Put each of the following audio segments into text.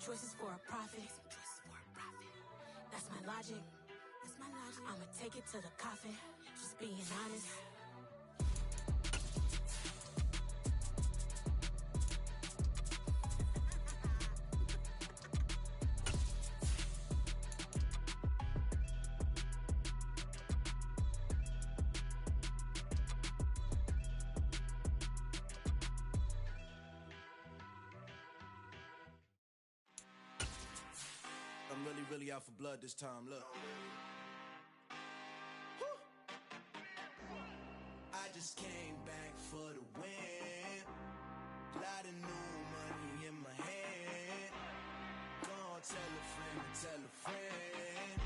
choices for a profit. That's my logic. I'ma take it to the coffin. Just being honest. I'm really out for blood this time, look. I just came back for the win. Lot of new money in my hand. Gonna tell a friend to tell a friend.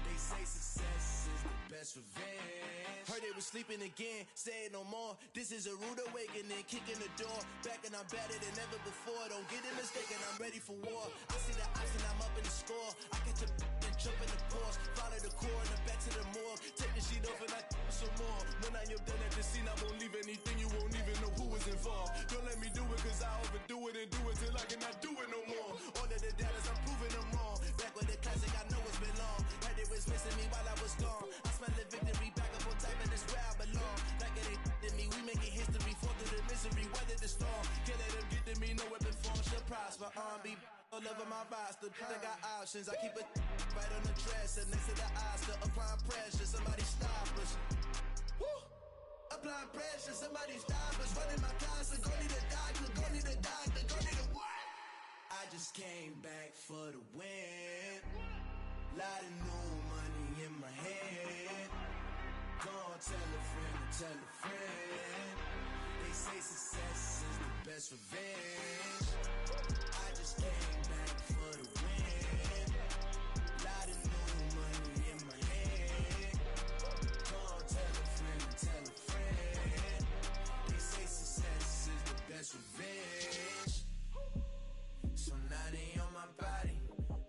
They say success is the best revenge. Heard they was sleeping again, say it no more. This is a rude awakening, kicking the door. Back and I'm better than ever before. Don't get it mistaken, I'm ready for war. I see the option, I'm up in the score. I catch a and jump in the course. Follow the core and the back to the morgue. Take the sheet off and I some more. When I am done at the scene, I won't leave anything. You won't even know who was involved. Don't let me do it cause I overdo it and do it till I cannot do it no more. All of the doubters, I'm proving them wrong. Back with the classic, I know it's been long. Heard it was missing me while I was gone. I smell the victory back up on top and it's where I belong. Like it ain't to me, we making history. Fall through the misery, weather the storm. Can't let them get to me, no weapon form shall prosper. Be all over my roster, I got options. I keep it right on the dresser, next to the Oscar. Applying pressure, somebody stop us. Woo! Applying pressure, somebody stop us. Running my closet, go need a doctor, go need a doctor, go need a what? I just came back for the win. Lot of new money in my hand. Gonna tell a friend to tell a friend. They say success is the best revenge. I just came back for the win. Lot of new money in my hand. Gonna tell a friend to tell a friend. They say success is the best revenge. So now they on my body.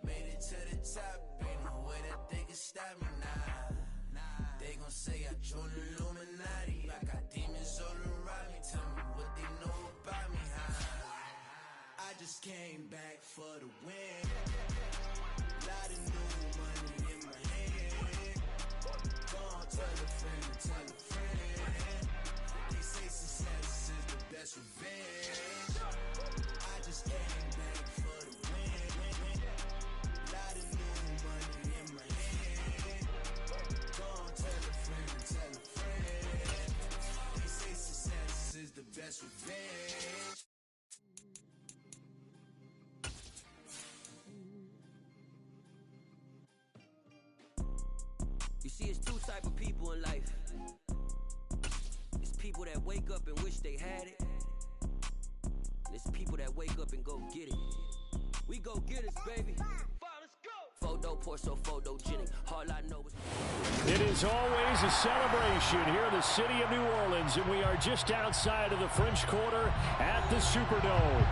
Made it to the top. Ain't no way that they can stop me now. They gon' say I joined the Illuminati. I got demons all around me. Tell me what they know about me, huh? I just came back for the win. Lot of new money in my hand. Gonna tell a friend to tell a friend. They say success is the best revenge. I just came back for the win. Lot of new money in my hand. Gonna tell a friend to tell a friend. They say success is the best revenge. You see, it's two type of people in life. It's people that wake up and wish they had it. And it's people that wake up and go get it. We go get it, baby. Photo porso, photogenic. All I know is... It is always a celebration here in the city of New Orleans, and we are just outside of the French Quarter at the Superdome.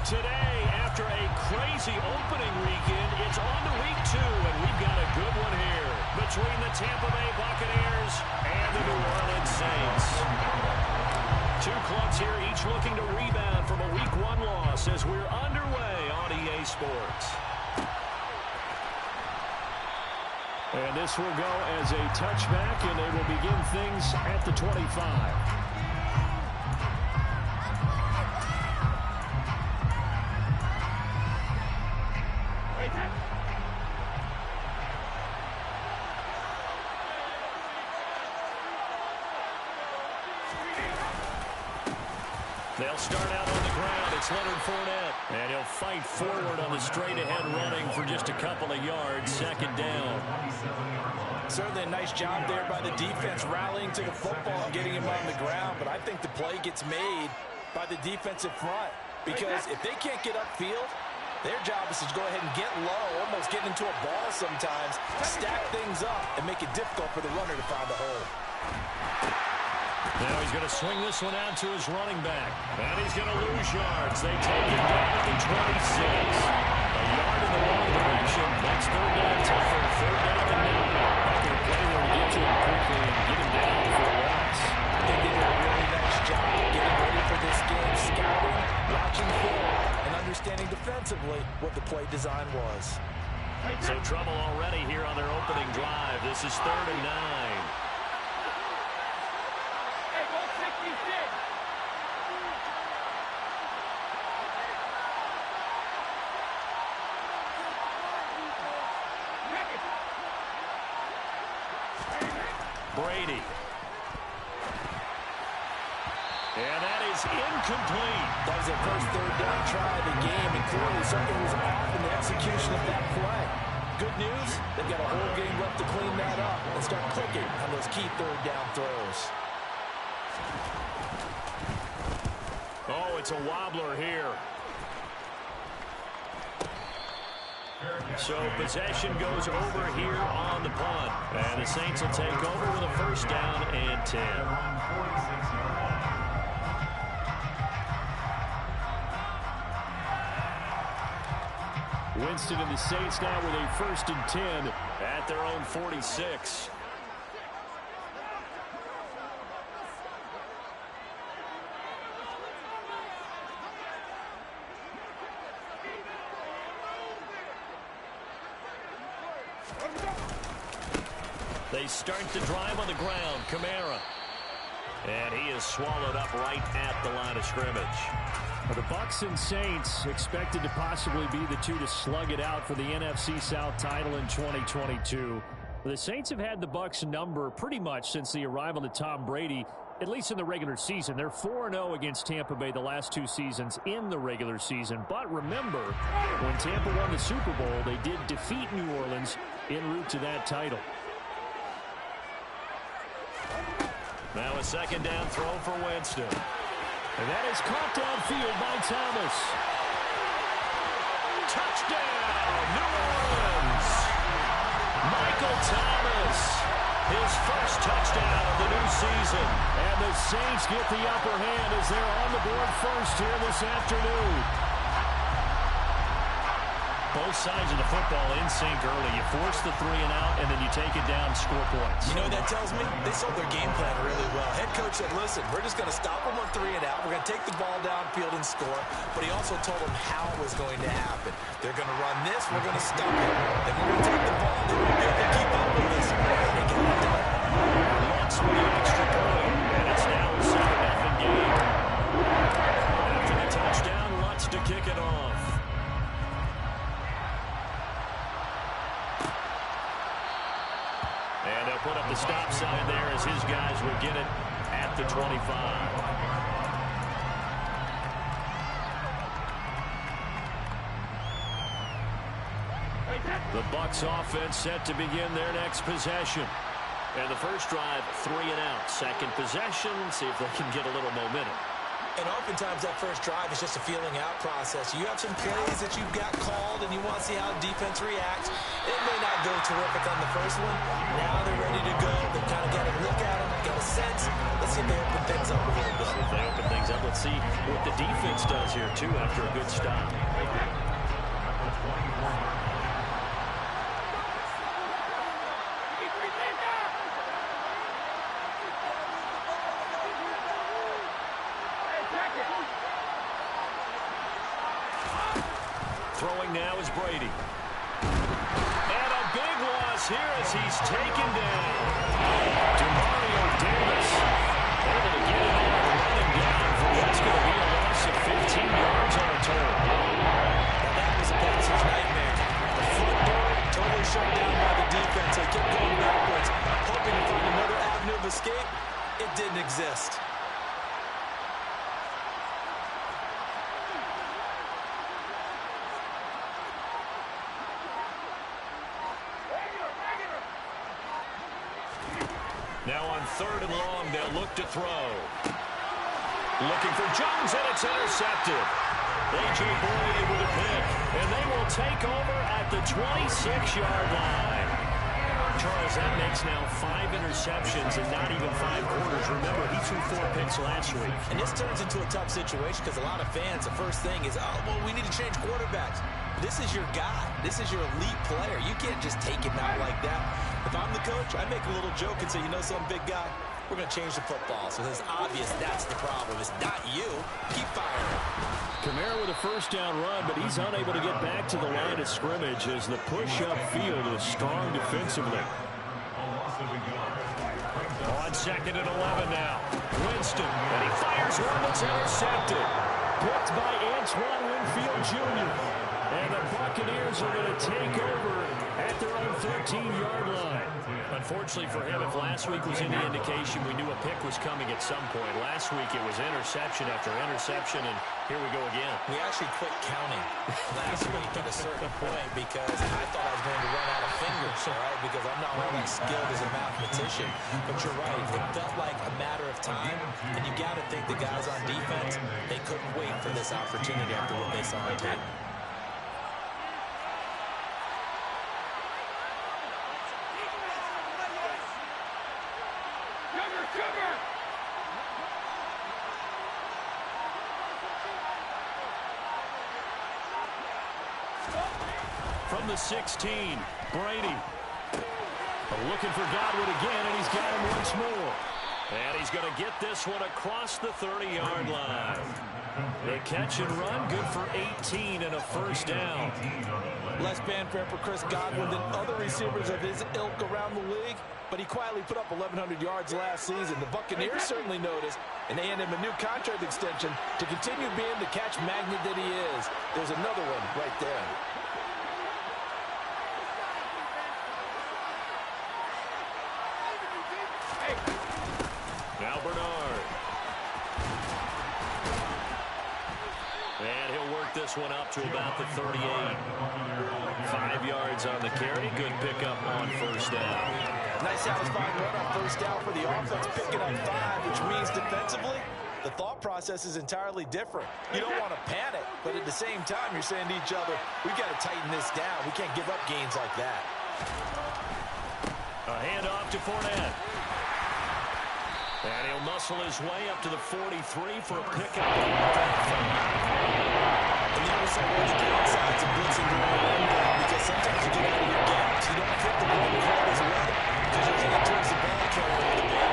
Today, after a crazy opening weekend, it's on to week 2, and we've got a good one here between the Tampa Bay Buccaneers and the New Orleans Saints. Two clubs here, each looking to rebound from a week 1 loss as we're underway on EA Sports. And this will go as a touchback, and they will begin things at the 25. They'll start out on the ground. It's Leonard Fournette. And he'll fight forward on the straight-ahead running for just a couple of yards. Second down. Certainly a nice job there by the defense rallying to the football and getting him on the ground. But I think the play gets made by the defensive front. Because if they can't get upfield, their job is to go ahead and get low, almost get into a ball sometimes, stack things up, and make it difficult for the runner to find the hole. Now he's going to swing this one out to his running back. And he's going to lose yards. They take him down at the 26. A yard in the wrong direction. That's third down tougher. Third down and 9. Not going to play there to get to him quickly and get him down for a loss. They did a really nice job getting ready for this game, scouting, watching film, and understanding defensively probably what the play design was. So trouble already here on their opening drive. This is 3rd and 9. Brady. And that is incomplete. That was their first 3rd down try of the game, and clearly something was off in the execution of that play. Good news, they've got a whole game left to clean that up and start clicking on those key 3rd down throws. Oh, it's a wobbler here. So possession goes over here on the punt. And the Saints will take over with a 1st down and 10. Winston and the Saints now with a 1st and 10 at their own 46. They start the drive on the ground. Kamara. And he is swallowed up right at the line of scrimmage. Well, the Bucs and Saints expected to possibly be the two to slug it out for the NFC South title in 2022. The Saints have had the Bucs number pretty much since the arrival of Tom Brady, at least in the regular season. They're 4-0 against Tampa Bay the last 2 seasons in the regular season. But remember, when Tampa won the Super Bowl, they did defeat New Orleans en route to that title. Now a 2nd down throw for Winston. And that is caught downfield by Thomas. Touchdown, New Orleans! Michael Thomas, his first touchdown of the new season. And the Saints get the upper hand as they're on the board first here this afternoon. Both sides of the football in sync early. You force the 3 and out, and then you take it down and score points. You know what that tells me? They sold their game plan really well. Head coach said, listen, we're just going to stop them on 3 and out. We're going to take the ball downfield and score. But he also told them how it was going to happen. They're going to run this. We're going to stop it. Then we're going to take the ball. Then we're going to keep up with this. And get it done. Lutz with the extra point. And it's now a 7-0 game. After the touchdown, Lutz to kick it off. And they'll put up the stop sign there as his guys will get it at the 25. The Bucs offense set to begin their next possession. And the first drive, 3 and out. Second possession, see if they can get a little momentum. And oftentimes that first drive is just a feeling out process. You have some plays that you've got called and you want to see how defense reacts. It may not go terrific on the first one. Now they're ready to go. They've kind of got a look at them, got a sense. Let's see if they open things up a little bit. If they open things up, let's see what the defense does here, too, after a good stop. Throwing now is Brady. And a big loss here as he's taken down. DeMario Davis able to get in there and run him down for what's going to be a loss of 15 yards on a total. Now that was a passer's nightmare. The front door totally shut down by the defense. They kept going backwards, hoping to find another avenue of escape. It didn't exist. Now on 3rd and long, they'll look to throw. Looking for Jones, and it's intercepted. A.J. Boyd with a pick, and they will take over at the 26-yard line. Charles, that makes now 5 interceptions in not even 5 quarters. Remember, he threw 4 picks last week. And this turns into a tough situation because a lot of fans, the first thing is, oh, well, we need to change quarterbacks. This is your guy. This is your elite player. You can't just take him out like that. If I'm the coach, I make a little joke and say, you know, some big guy, we're going to change the football. So it's obvious that's the problem. It's not you. Keep firing. Kamara with a first down run, but he's unable to get back to the line of scrimmage as the push-up field is strong defensively. On 2nd and 11 now. Winston, and he fires one that's intercepted. Picked by Antoine Winfield Jr. And the Buccaneers are going to take over at their own 13-yard line. Unfortunately for him, if last week was any indication, we knew a pick was coming at some point. Last week it was interception after interception, and here we go again. We actually quit counting last week at a certain point because I thought I was going to run out of fingers, all right, because I'm not all that skilled as a mathematician. But you're right, it felt like a matter of time, and you got to think the guys on defense, they couldn't wait for this opportunity after what they saw on tape. From the 16, Brady. Looking for Godwin again, and he's got him once more. And he's going to get this one across the 30-yard line. The catch and run, good for 18 and a first down. Less fanfare for Chris Godwin than other receivers of his ilk around the league, but he quietly put up 1,100 yards last season. The Buccaneers certainly noticed, and they handed him a new contract extension to continue being the catch magnet that he is. There's another one right there. Now Bernard. And he'll work this one up to about the 38. 5 yards on the carry. Good pickup on first down. Nice satisfying run on first down for the offense, picking up 5, which means defensively, the thought process is entirely different. You don't want to panic, but at the same time, you're saying to each other, we've got to tighten this down. We can't give up gains like that. A handoff to Fournette. And he'll muscle his way up to the 43 for a pickup. And the other side of the downsides of blitzing the run because sometimes you get out of your gaps. You don't hit the ball quite as well because you're headed towards the ball carrier with the ball.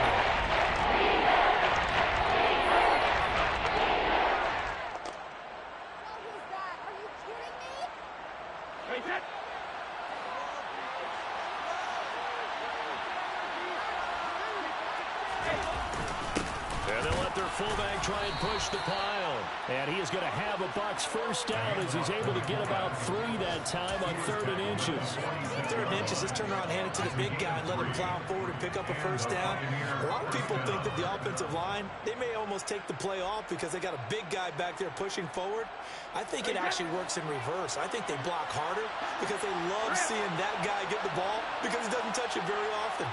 And they'll let their fullback try and push the pile. And he is going to have a Bucs first down as he's able to get about 3 that time on 3rd and inches. 3rd and inches, just turn around, hand it to the big guy, and let him plow forward and pick up a first down. A lot of people think that the offensive line, they may almost take the play off because they got a big guy back there pushing forward. I think it actually works in reverse. I think they block harder because they love seeing that guy get the ball because he doesn't touch it very often.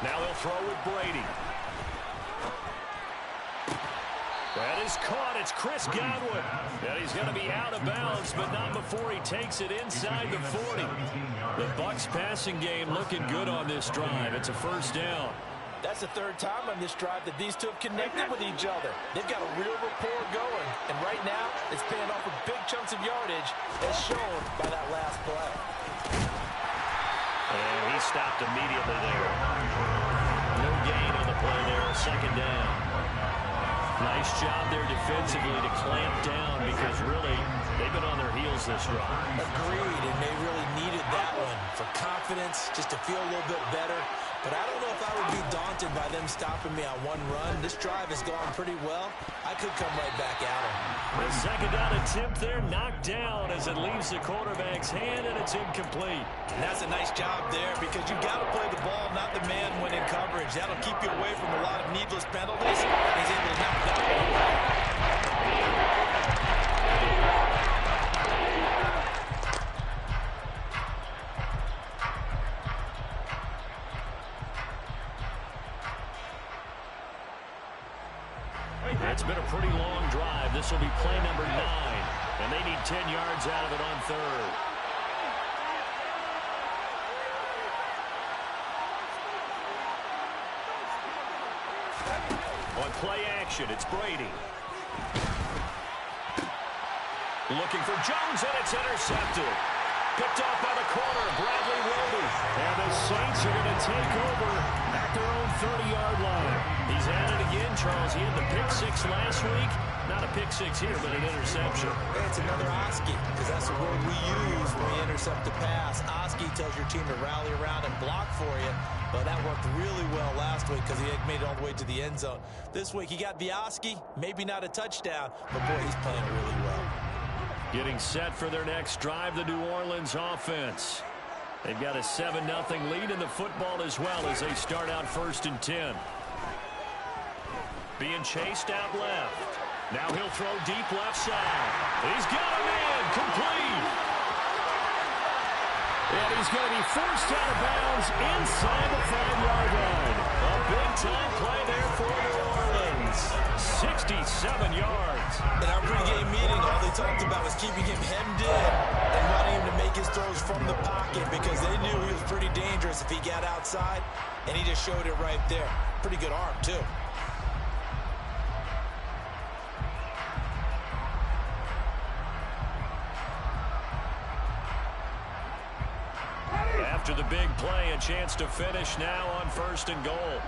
Now they'll throw with Brady. That is caught. It's Chris Godwin. And he's going to be out of bounds, but not before he takes it inside the 40. The Bucs passing game looking good on this drive. It's a first down. That's the 3rd time on this drive that these two have connected with each other. They've got a real rapport going. And right now, it's paying off with big chunks of yardage as shown by that last play. And he stopped immediately there. No gain on the play there. 2nd down. Nice job there defensively to clamp down because really they've been on their heels this drive. Agreed, and they really needed that one for confidence, just to feel a little bit better. But I don't know if I would be daunted by them stopping me on one run. This drive has gone pretty well. I could come right back at them. The 2nd down attempt there knocked down as it leaves the quarterback's hand, and it's incomplete. And that's a nice job there because you've got to play the ball, not the man when in coverage. That'll keep you away from a lot of needless penalties. He's able to knock that one away. It's been a pretty long drive. This will be play number 9, and they need 10 yards out of it on 3rd. On play action, it's Brady. Looking for Jones, and it's intercepted. Picked off by the corner, Bradley Roby. And the Saints are going to take over at their own 30-yard line. He's at it again, Charles. He had the pick six last week. Not a pick six here, but an interception. It's another Oski, because that's the word we use when we intercept the pass. Oski tells your team to rally around and block for you. But that worked really well last week because he had made it all the way to the end zone. This week he got the Oski, maybe not a touchdown, but boy, he's playing really well. Getting set for their next drive, the New Orleans offense. They've got a 7-0 lead in the football as well as they start out 1st and 10. Being chased out left. Now he'll throw deep left side. He's got him in. Complete. And he's going to be forced out of bounds inside the 5-yard line. A big-time play there for New Orleans. 67 yards. In our pregame meeting, all they talked about was keeping him hemmed in and wanting him to make his throws from the pocket because they knew he was pretty dangerous if he got outside, and he just showed it right there. Pretty good arm, too. After the big play, a chance to finish now on 1st and goal.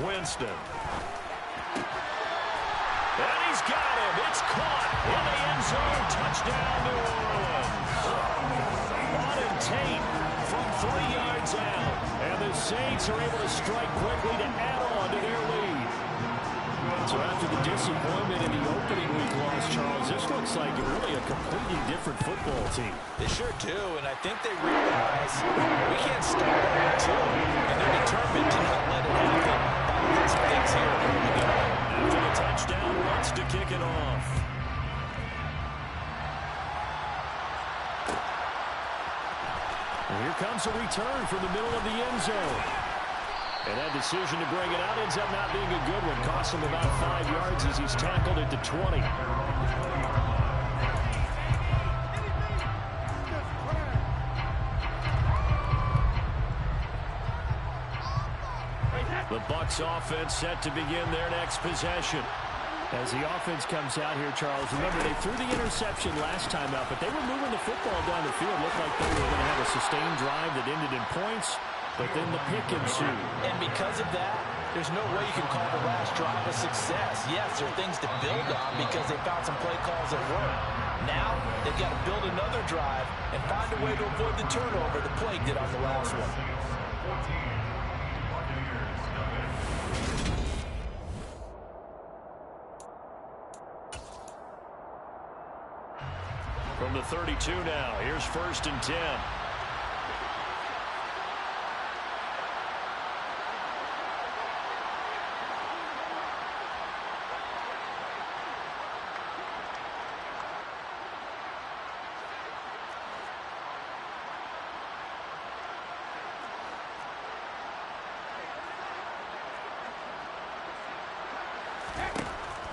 Winston. And he's got him. It's caught in the end zone. Touchdown, New Orleans. Auden Tate from 3 yards out. And the Saints are able to strike quickly to add on to their lead. So after the disappointment in the opening week loss, Charles, this looks like really a completely different football team. They sure do, and I think they realize we can't start at 2, and they're determined to not let it happen by doing some things here. After the touchdown, wants to kick it off. And here comes a return from the middle of the end zone. And that decision to bring it out ends up not being a good one. Costs him about 5 yards as he's tackled at the 20. The Bucs offense set to begin their next possession. As the offense comes out here, Charles, remember they threw the interception last time out, but they were moving the football down the field. Looked like they were going to have a sustained drive that ended in points. But then the pick ensued. And because of that, there's no way you can call the last drive a success. Yes, there are things to build on because they found some play calls that work. Now, they've got to build another drive and find a way to avoid the turnover the play did on the last one. From the 32 now, here's 1st and 10.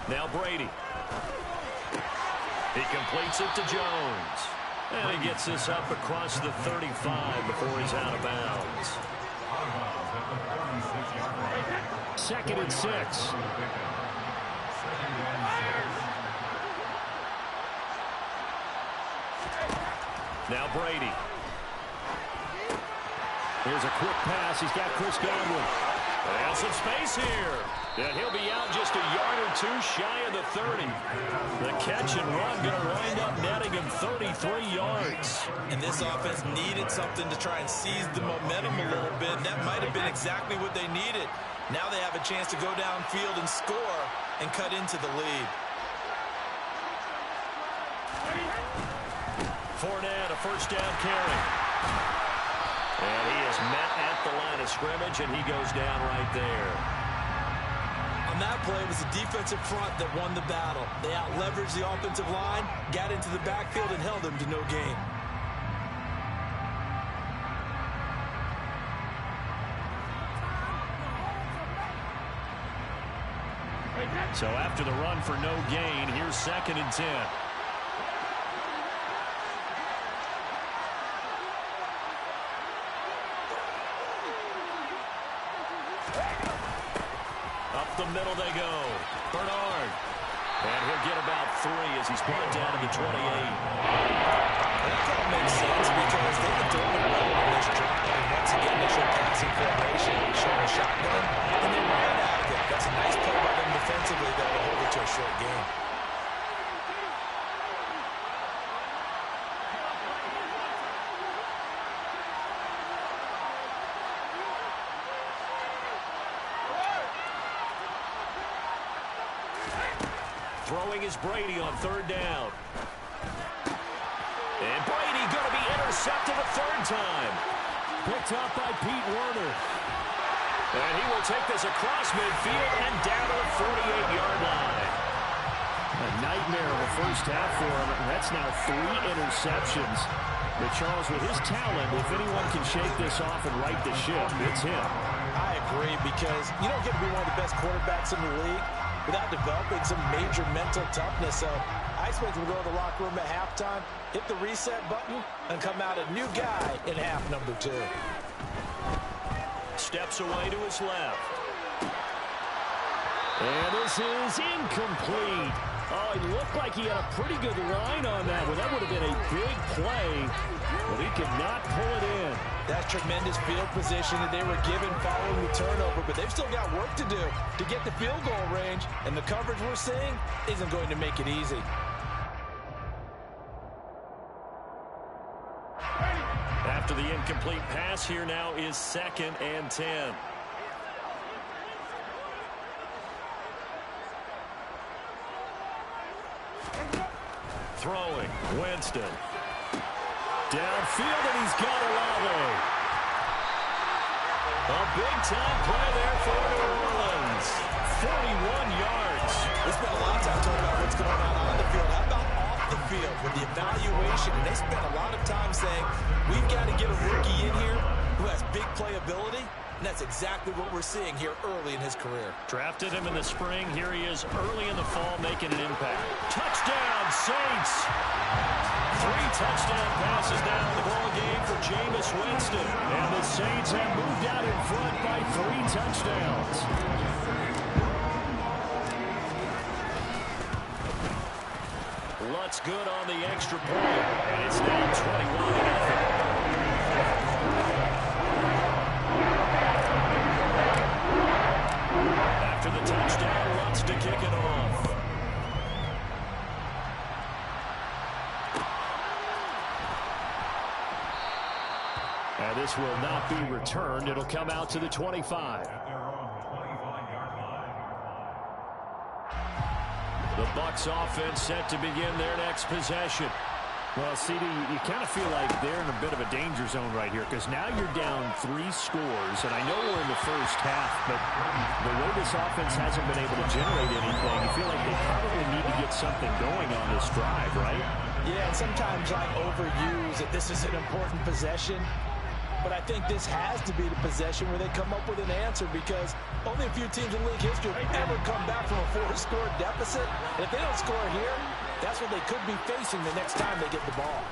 Now Brady. He completes it to Jones. And he gets this up across the 35 before he's out of bounds. 2nd and 6. Now Brady. Here's a quick pass. He's got Chris Godwin. And some space here. And he'll be out just a yard or 2 shy of the 30. The catch and run going to wind up netting him 33 yards. And this offense needed something to try and seize the momentum a little bit. That might have been exactly what they needed. Now they have a chance to go downfield and score and cut into the lead. Fournette, a 1st down carry. And he is met at the line of scrimmage, and he goes down right there. On that play, it was the defensive front that won the battle. They out-leveraged the offensive line, got into the backfield, and held them to no gain. So after the run for no gain, here's 2nd and 10. the middle they go. Bernard. And he'll get about 3 as he's brought down to the 28. That kind of makes sense because they've been throwing it well on this drive. And once again, they show passing formation, showing a shotgun, and they ran out of it. That's a nice play by them defensively that will hold it to a short game. Throwing is Brady on 3rd down. And Brady going to be intercepted a 3rd time. Picked up by Pete Werner. And he will take this across midfield and down to the 48-yard line. A nightmare of a first half for him. That's now 3 interceptions. But Charles, with his talent, if anyone can shake this off and right the ship, it's him. I agree because you don't get to be one of the best quarterbacks in the league without developing some major mental toughness. So I expect him to go to the locker room at halftime, hit the reset button, and come out a new guy in half number 2. Steps away to his left. And this is incomplete. Oh, it looked like he had a pretty good line on that one. That would have been a big play, but he could not pull it in. That's tremendous field position that they were given following the turnover, but they've still got work to do to get the field goal range, and the coverage we're seeing isn't going to make it easy. After the incomplete pass, here now is 2nd and 10. Throwing, Winston. Downfield, and he's got Olave. A big-time play there for New Orleans. 41 yards. We spent a lot of time talking about what's going on the field. How about off the field with the evaluation? And they spent a lot of time saying, we've got to get a rookie in here who has big playability. And that's exactly what we're seeing here early in his career. Drafted him in the spring. Here he is early in the fall making an impact. Touchdown, Saints! 3 touchdown passes now in the ball game for Jameis Winston. And the Saints have moved out in front by 3 touchdowns. Lutz good on the extra point. And it's now 21-0. After the touchdown, Lutz to kick it off. And this will not be returned. It'll come out to the 25. The Bucs offense set to begin their next possession. Well, CD, you kind of feel like they're in a bit of a danger zone right here because now you're down 3 scores, and I know we're in the first half, but the way this offense hasn't been able to generate anything, you feel like they probably need to get something going on this drive, right? Yeah, and sometimes I overuse that this is an important possession, but I think this has to be the possession where they come up with an answer because only a few teams in league history have ever come back from a 4-score deficit, and if they don't score here, that's what they could be facing the next time they get the ball.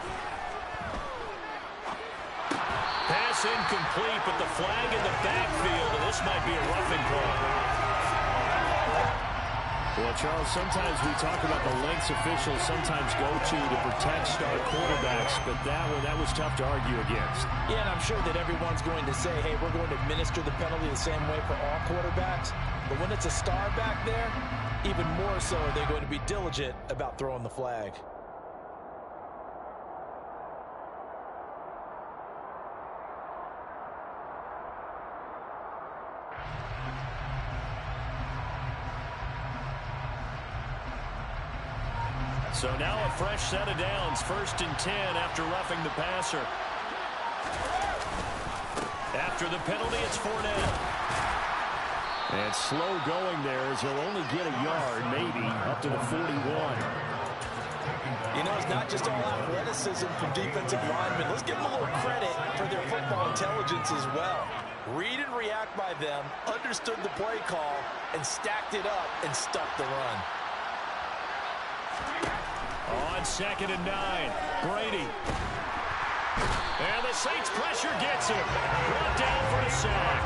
Pass incomplete, but the flag in the backfield, and this might be a roughing call. Well, Charles, sometimes we talk about the lengths officials sometimes go to protect star quarterbacks, but that was tough to argue against. Yeah, and I'm sure that everyone's going to say, hey, we're going to administer the penalty the same way for all quarterbacks. But when it's a star back there, even more so are they going to be diligent about throwing the flag. So now a fresh set of downs, 1st and 10 after roughing the passer. After the penalty, it's Fournette. And slow going there as he'll only get a yard, maybe, up to the 41. You know, it's not just all athleticism from defensive linemen. Let's give them a little credit for their football intelligence as well. Read and react by them, understood the play call, and stacked it up and stuck the run. On 2nd and 9, Brady. And the Saints pressure gets him. Brought down for a sack.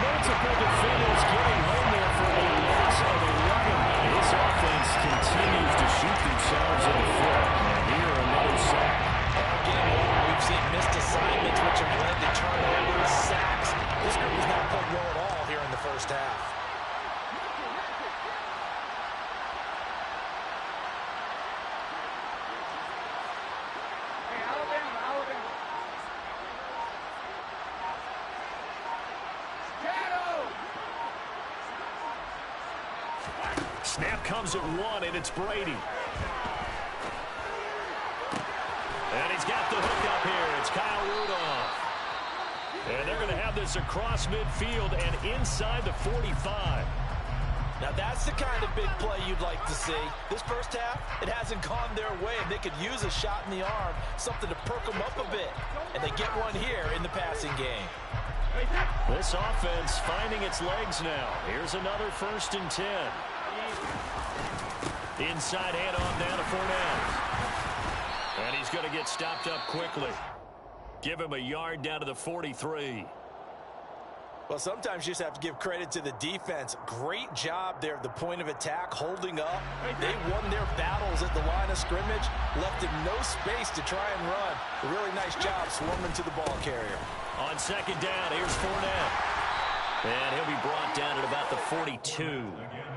Multiple defenders getting home there for a shoot themselves in the foot. And here, another sack. All game long, we've seen missed assignments, which have led to turnovers, sacks. This group has not played well at all here in the first half. Snap comes at one, and it's Brady. And he's got the hook up here. It's Kyle Rudolph. And they're going to have this across midfield and inside the 45. Now that's the kind of big play you'd like to see. This first half, it hasn't gone their way, and they could use a shot in the arm, something to perk them up a bit. And they get one here in the passing game. This offense finding its legs now. Here's another 1st and 10. Inside handoff down to Fournette. And he's going to get stopped up quickly. Give him a yard down to the 43. Well, sometimes you just have to give credit to the defense. Great job there at the point of attack, holding up. They won their battles at the line of scrimmage, left him no space to try and run. A really nice job swarming to the ball carrier. On 2nd down, here's Fournette. And he'll be brought down at about the 42.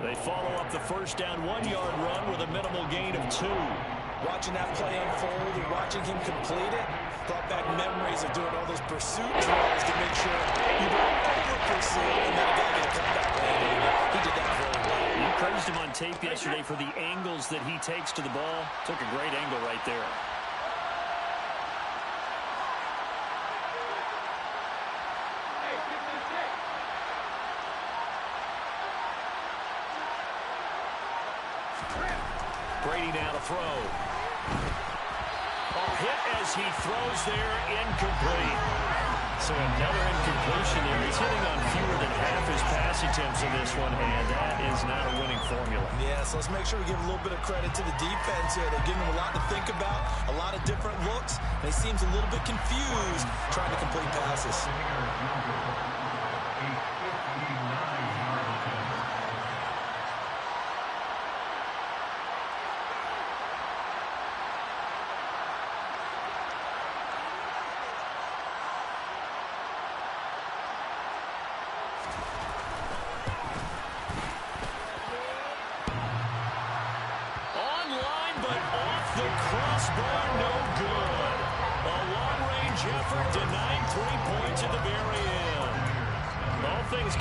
They follow up the 1st down 1-yard run with a minimal gain of 2. Watching that play unfold and watching him complete it brought back memories of doing all those pursuit drills to make sure you don't over-pursue and then you got to get a comeback landing. He did that very well. You praised him on tape yesterday for the angles that he takes to the ball. Took a great angle right there. Brady now to throw. Hit as he throws there, incomplete. So another incompletion there. He's hitting on fewer than half his pass attempts in this one, and that is not a winning formula. Yeah, so let's make sure we give a little bit of credit to the defense here. They're giving him a lot to think about, a lot of different looks, and he seems a little bit confused trying to complete passes.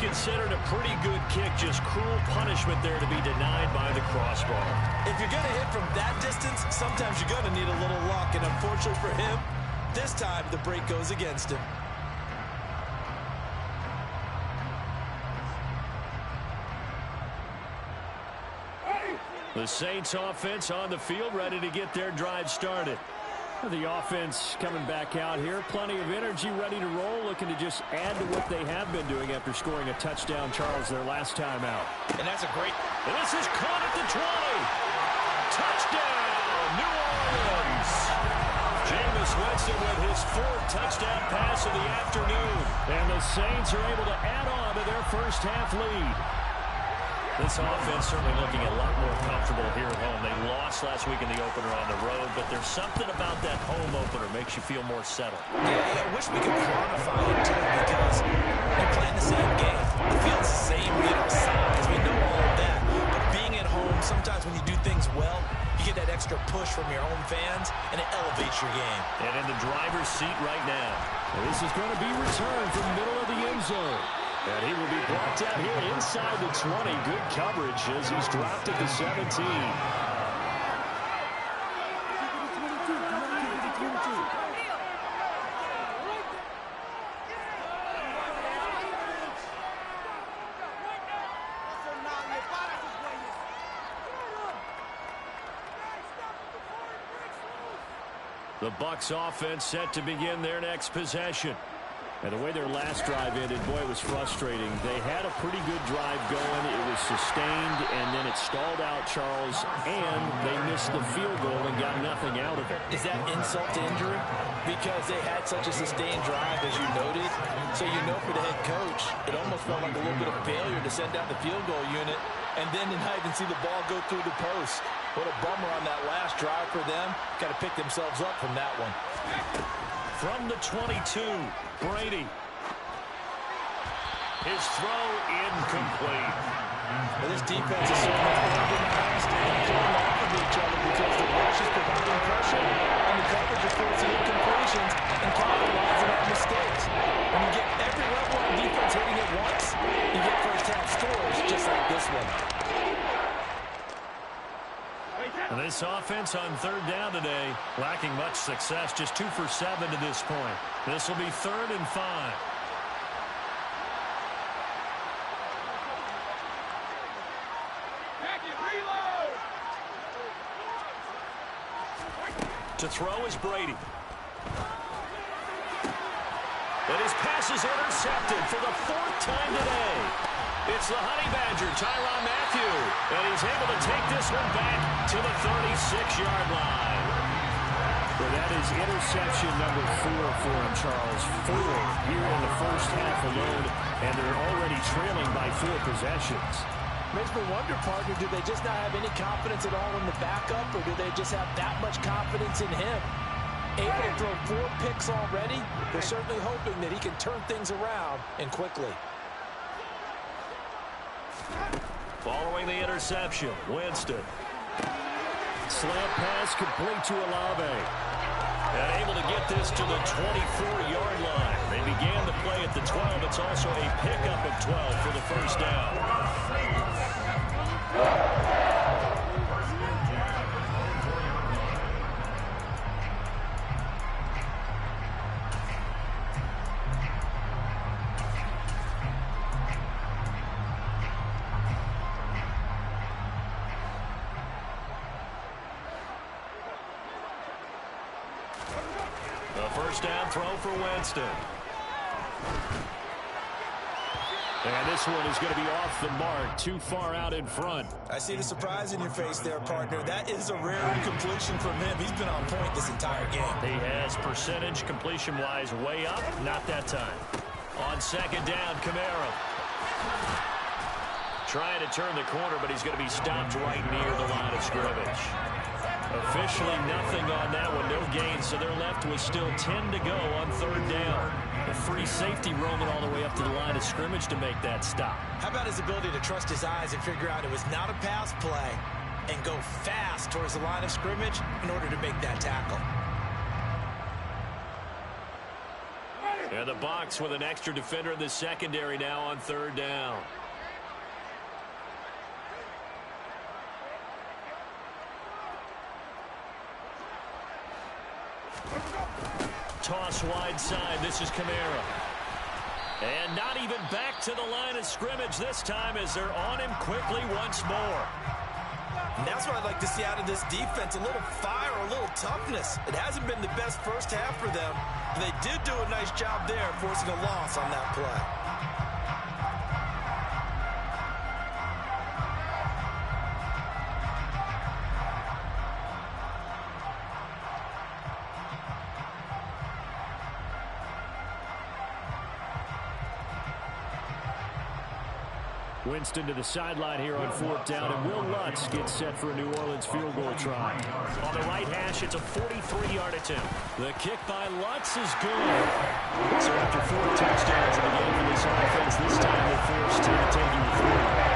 Considered a pretty good kick, just cruel punishment there to be denied by the crossbar. If you're going to hit from that distance, sometimes you're going to need a little luck, and unfortunately for him, this time the break goes against him. The Saints offense on the field, ready to get their drive started. The offense coming back out here. Plenty of energy, ready to roll, looking to just add to what they have been doing after scoring a touchdown, Charles, their last time out. And that's a great... And this is caught at the 20. Touchdown, New Orleans. Jameis Winston with his 4th touchdown pass of the afternoon. And the Saints are able to add on to their first half lead. This offense certainly looking a lot more comfortable here at home. They lost last week in the opener on the road, but there's something about that home opener makes you feel more settled. Yeah, I wish we could quantify it, too, because you're playing the same game. The field's the same, size. We know all of that. But being at home, sometimes when you do things well, you get that extra push from your home fans, and it elevates your game. And in the driver's seat right now. This is going to be returned from the middle of the end zone. And he will be brought down here inside the 20. Good coverage as he's dropped at the 17. The Bucs offense set to begin their next possession. And the way their last drive ended, boy, it was frustrating. They had a pretty good drive going. It was sustained, and then it stalled out, Charles, and they missed the field goal and got nothing out of it. Is that insult to injury? Because they had such a sustained drive, as you noted. So you know for the head coach, it almost felt like a little bit of failure to send down the field goal unit and then didn't even see the ball go through the post. What a bummer on that last drive for them. Got to pick themselves up from that one. From the 22, Brady. His throw incomplete. Well, this defense is certainly organized and playing off of each other because the rush is providing pressure and the coverage is forcing incompletions and capitalizing on mistakes. When you get every level on defense hitting at once, you get first-half scores just like this one. And this offense on third down today, lacking much success, just 2 for 7 to this point. This will be 3rd and 5. To throw is Brady. And his pass is intercepted for the 4th time today. It's the Honey Badger, Tyrann Mathieu. And he's able to take this one back to the 36-yard line. So that is interception number 4 for him, Charles. 4 here in the first half alone, and they're already trailing by 4 possessions. Makes me wonder, partner, do they just not have any confidence at all in the backup, or do they just have that much confidence in him? Able to throw 4 picks already, they're certainly hoping that he can turn things around and quickly. Following the interception, Winston. Slant pass complete to Olave. And able to get this to the 24-yard line. They began the play at the 12. It's also a pickup of 12 for the first down. First down throw for Winston. And this one is going to be off the mark, too far out in front. I see the surprise in your face there, partner. That is a rare incompletion from him. He's been on point this entire game. He has percentage completion-wise way up, not that time. On second down, Kamara. Trying to turn the corner, but he's going to be stopped right near the line of scrimmage. Officially nothing on that one, no gain, so they're left with still 10 to go on third down. The free safety roaming all the way up to the line of scrimmage to make that stop. How about his ability to trust his eyes and figure out it was not a pass play and go fast towards the line of scrimmage in order to make that tackle. And the box with an extra defender in the secondary now on third down. Toss wide side. This is Kamara. And not even back to the line of scrimmage this time as they're on him quickly once more. And that's what I'd like to see out of this defense. A little fire, a little toughness. It hasn't been the best first half for them, but they did do a nice job there forcing a loss on that play. Winston to the sideline here on fourth down, and Will Lutz gets set for a New Orleans field goal try. On the right hash, it's a 43-yard attempt. The kick by Lutz is good. So after 4 touchdowns in the game for this offense, this time they're forced to taking 3.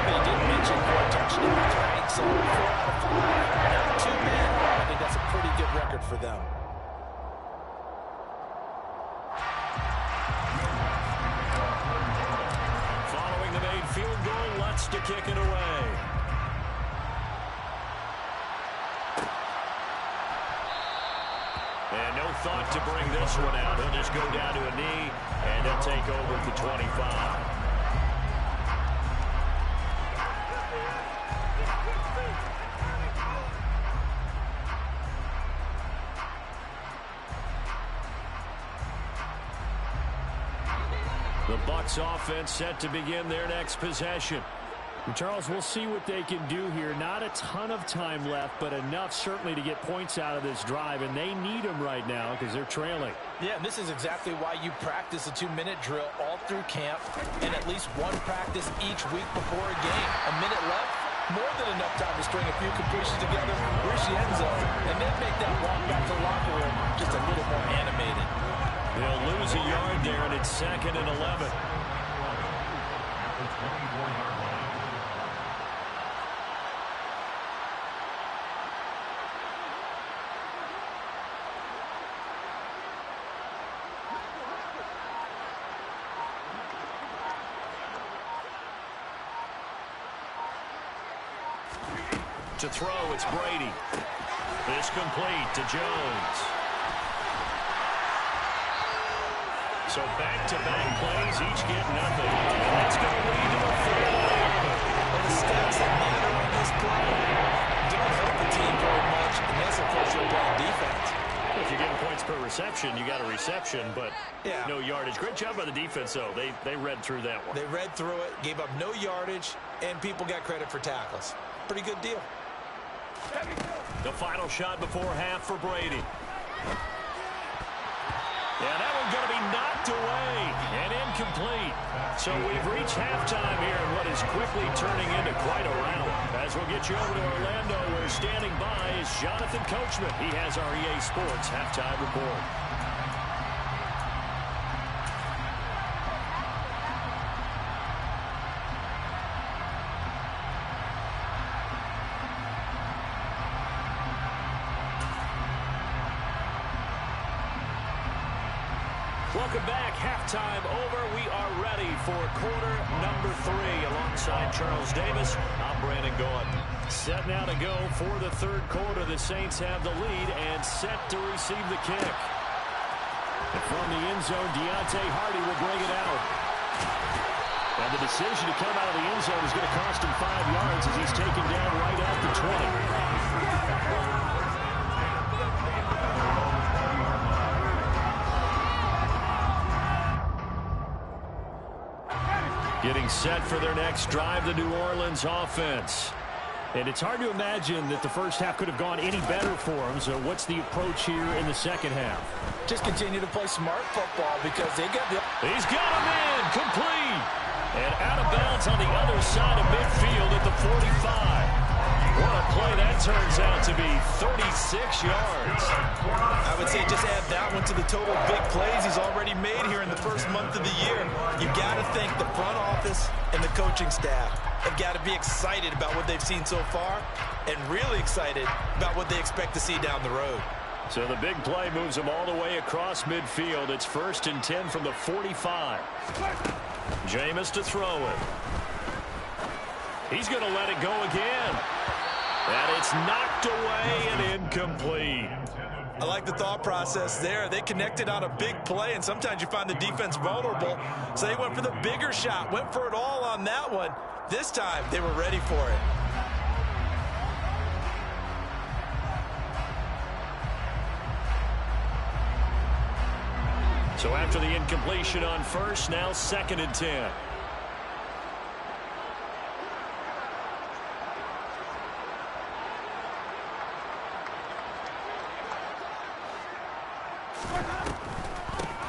They didn't mention 4 touchdowns, right? So 4 out of 5, not too bad. I think that's a pretty good record for them. Field goal, Lutz to kick it away. And no thought to bring this one out. He'll just go down to a knee, and he'll take over at the 25. The Bucs offense set to begin their next possession. And Charles, we'll see what they can do here. Not a ton of time left, but enough certainly to get points out of this drive, and they need them right now because they're trailing. Yeah, and this is exactly why you practice a 2-minute drill all through camp and at least one practice each week before a game. A minute left, more than enough time to string a few completions together, reach the end zone, and then make that walk back to the locker room just a little more animated. They'll lose a yard there, and it's 2nd and 11. To throw, it's Brady. This complete to Jones. So back-to-back plays, each get nothing. And that's going to lead to a 3rd and 11. And the stats that matter on this play don't help the team very much unless, of course, you're playing defense. If you're getting points per reception, you got a reception, but no yardage. Great job by the defense, though. They read through that one. They read through it, gave up no yardage, and people got credit for tackles. Pretty good deal. The final shot before half for Brady. Yeah, that one's going to be knocked away and incomplete. So we've reached halftime here in what is quickly turning into quite a round. As we'll get you over to Orlando, where standing by is Jonathan Coachman. He has our EA Sports halftime report. Welcome back. Halftime over. We are ready for quarter number 3. Alongside Charles Davis, I'm Brandon Gaudin. Set now to go for the 3rd quarter. The Saints have the lead and set to receive the kick. And from the end zone, Deontay Hardy will bring it out. And the decision to come out of the end zone is going to cost him 5 yards as he's taken down right at the 20. Getting set for their next drive, the New Orleans offense. And it's hard to imagine that the first half could have gone any better for them. So what's the approach here in the second half? Just continue to play smart football because they got the... He's got him in, complete. And out of bounds on the other side of midfield at the 45. What a play that turns out to be, 36 yards. I would say just add that one to the total big plays he's already made here in the first month of the year. You've got to think the front office and the coaching staff have got to be excited about what they've seen so far and really excited about what they expect to see down the road. So the big play moves them all the way across midfield. It's 1st and 10 from the 45. Jameis to throw it. He's going to let it go again. And it's knocked away and incomplete. I like the thought process there. They connected on a big play, and sometimes you find the defense vulnerable. So they went for the bigger shot, went for it all on that one. This time, they were ready for it. So after the incompletion on first, now 2nd and 10.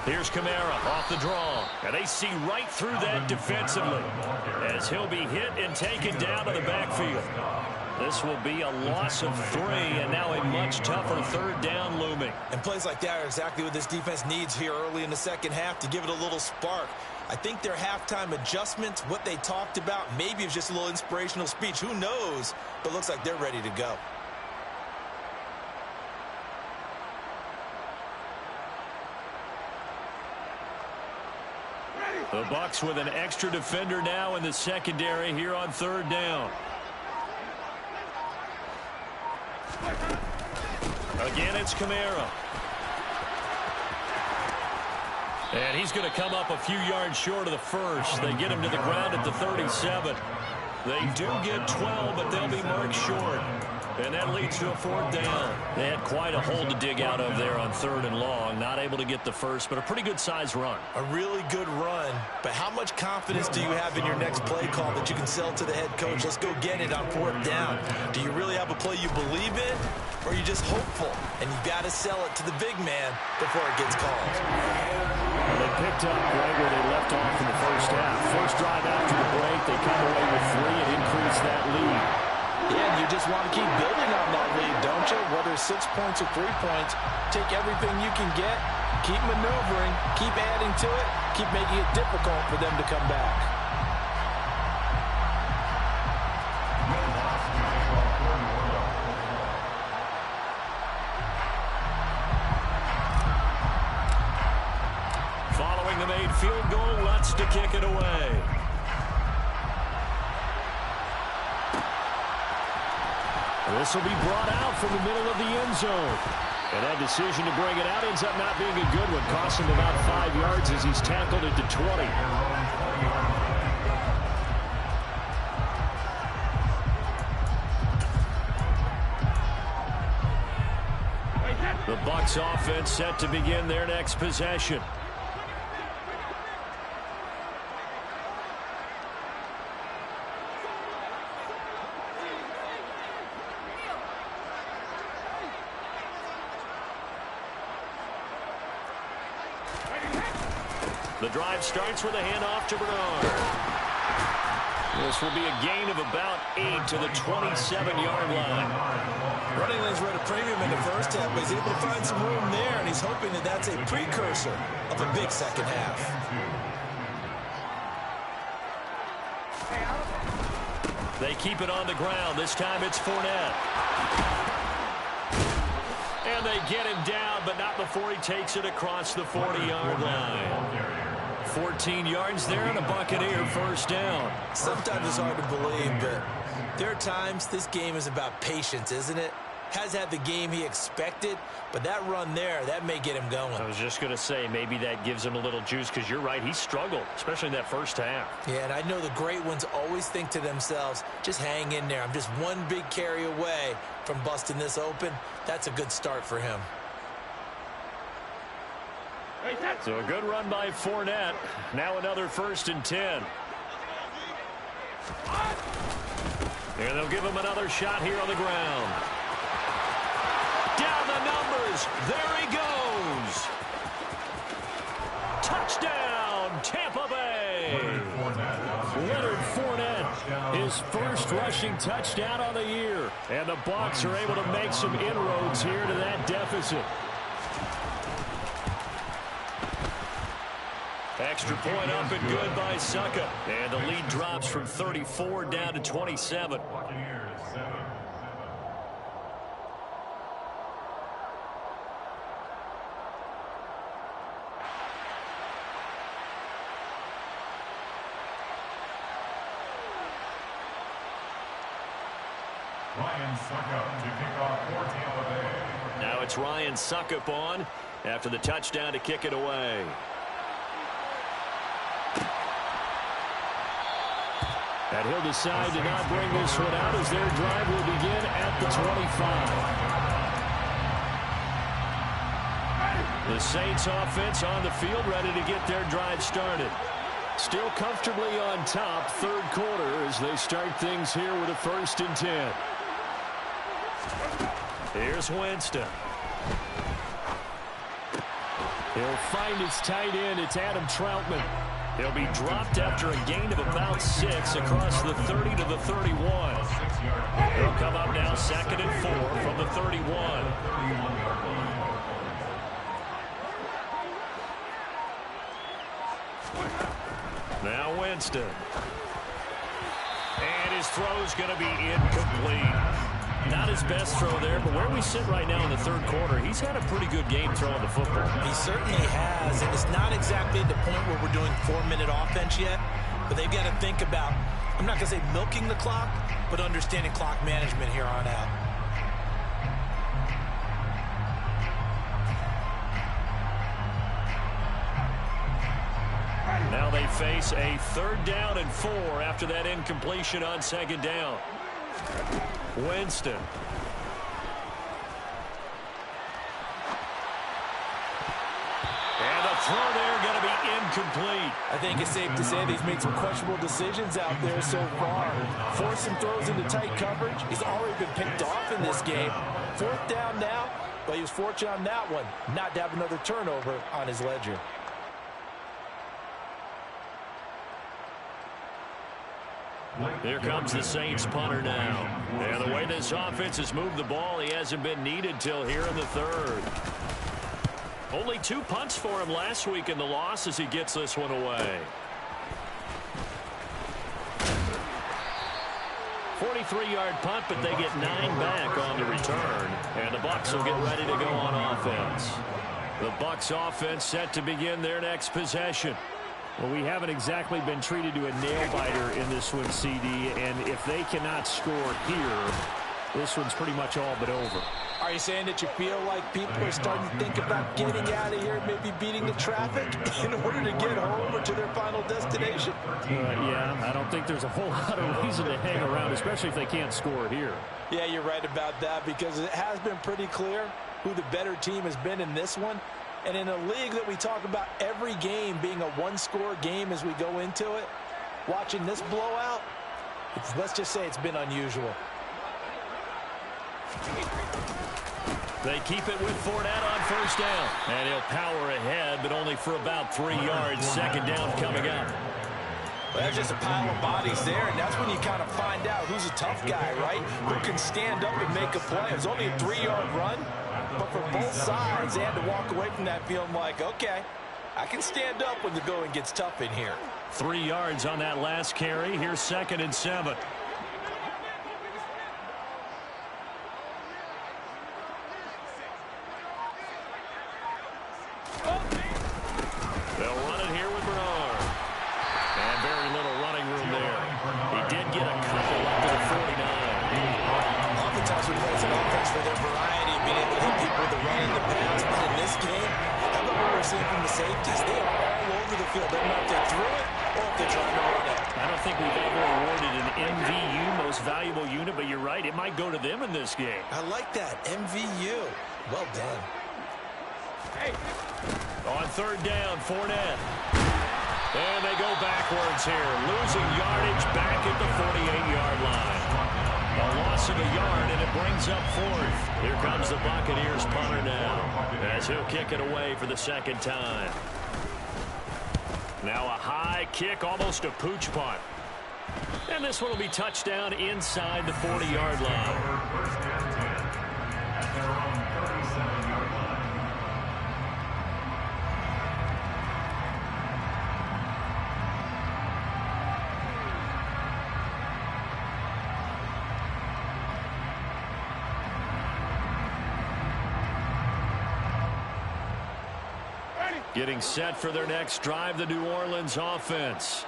Here's Kamara off the draw. And they see right through that defensively as he'll be hit and taken down to the backfield. This will be a loss of 3, and now a much tougher 3rd down looming. And plays like that are exactly what this defense needs here early in the second half to give it a little spark. I think their halftime adjustments, what they talked about, maybe it was just a little inspirational speech. Who knows? But it looks like they're ready to go. The Bucs with an extra defender now in the secondary here on 3rd down. Again, it's Kamara. And he's going to come up a few yards short of the first. They get him to the ground at the 37. They do get 12, but they'll be marked short. And that leads to a 4th down. They had quite a hole to dig out of there on 3rd and long. Not able to get the first, but a pretty good-sized run. A really good run. But how much confidence do you have in your next play call that you can sell to the head coach? Let's go get it on 4th down. Do you really have a play you believe in, or are you just hopeful? And you've got to sell it to the big man before it gets called. They picked up right where they left off in the first half. First drive after the break, they come away with 3 and increase that lead. Yeah, and you just want to keep building on that lead, don't you? Whether it's 6 points or 3 points, take everything you can get, keep maneuvering, keep adding to it, keep making it difficult for them to come back. Following the made field goal, Lutz to kick it away. This will be brought out from the middle of the end zone. And that decision to bring it out ends up not being a good one. Costs him about 5 yards as he's tackled it to 20. The Bucs offense set to begin their next possession. The drive starts with a handoff to Bernard. This will be a gain of about 8 to the 27-yard line. Running lanes were at a premium in the first half, but he's able to find some room there, and he's hoping that that's a precursor of a big second half. They keep it on the ground. This time it's Fournette. And they get him down, but not before he takes it across the 40-yard line. 14 yards there and a Buccaneer first down. Sometimes it's hard to believe, but there are times this game is about patience, isn't it? Has had the game he expected, but that run there, that may get him going. I was just going to say, maybe that gives him a little juice, because you're right, he struggled, especially in that first half. Yeah, and I know the great ones always think to themselves, just hang in there. I'm just one big carry away from busting this open. That's a good start for him. So a good run by Fournette. Now another 1st and 10. And they'll give him another shot here on the ground. Down the numbers. There he goes. Touchdown, Tampa Bay. Leonard Fournette, his first rushing touchdown on the year. And the Bucs are able to make some inroads here to that deficit. Extra point up and good by Succa. And the lead drops from 34 down to 27. Ryan Suckup to kick off for Tampa Bay. Now it's Ryan Suckup on after the touchdown to kick it away. And he'll decide to not bring this one out as their drive will begin at the 25. The Saints offense on the field ready to get their drive started. Still comfortably on top, third quarter as they start things here with a 1st and 10. Here's Winston. He'll find his tight end. It's Adam Troutman. He'll be dropped after a gain of about 6 across the 30 to the 31. He'll come up now 2nd and 4 from the 31. Now Winston. And his throw's going to be incomplete. Not his best throw there, but where we sit right now in the third quarter, he's had a pretty good game throwing the football. He certainly has, and it's not exactly at the point where we're doing 4-minute offense yet, but they've got to think about, I'm not going to say milking the clock, but understanding clock management here on out. Now they face a 3rd down and 4 after that incompletion on 2nd down. Winston. And the throw there going to be incomplete. I think it's safe to say that he's made some questionable decisions out there so far. Forced some throws into tight coverage. He's already been picked off in this game. 4th down now, but he was fortunate on that one not to have another turnover on his ledger. Here comes the Saints punter now. And the way this offense has moved the ball, he hasn't been needed till here in the third. Only 2 punts for him last week in the loss as he gets this one away. 43-yard punt, but they get 9 back on the return. And the Bucs will get ready to go on offense. The Bucs offense set to begin their next possession. Well, we haven't exactly been treated to a nail-biter in this one, CD, and if they cannot score here, this one's pretty much all but over. Are you saying that you feel like people are starting to think about getting out of here, maybe beating the traffic in order to get home or to their final destination? Yeah, I don't think there's a whole lot of reason to hang around, especially if they can't score here. Yeah, you're right about that, because it has been pretty clear who the better team has been in this one. And in a league that we talk about every game being a one-score game as we go into it, watching this blowout, let's just say it's been unusual. They keep it with Fournette on first down. And he'll power ahead, but only for about 3 yards. Second down coming up. Well, that's just a pile of bodies there, and that's when you kind of find out who's a tough guy, right? Who can stand up and make a play. It was only a 3-yard run, but for both sides, they had to walk away from that feeling like, okay, I can stand up when the going gets tough in here. 3 yards on that last carry. Here's 2nd and 7. They'll run it here with Bernard. And very little running room there. He did get a couple up to the 49. Oftentimes we play an offense for their variety, being able to hit people with the run and the pass. But in this game, how about what we're seeing from the safeties? They are all over the field. They don't know if they threw it or if they're trying to run it. I don't think we've ever awarded an MVU, most valuable unit, but you're right. It might go to them in this game. I like that. MVU. Well done. Hey. On third down, Fournette. And they go backwards here, losing yardage back at the 48-yard line. A loss of a yard, and it brings up 4th. Here comes the Buccaneers punter now, as he'll kick it away for the 2nd time. Now a high kick, almost a pooch punt. And this one will be touchdown inside the 40-yard line. Getting set for their next drive, the New Orleans offense.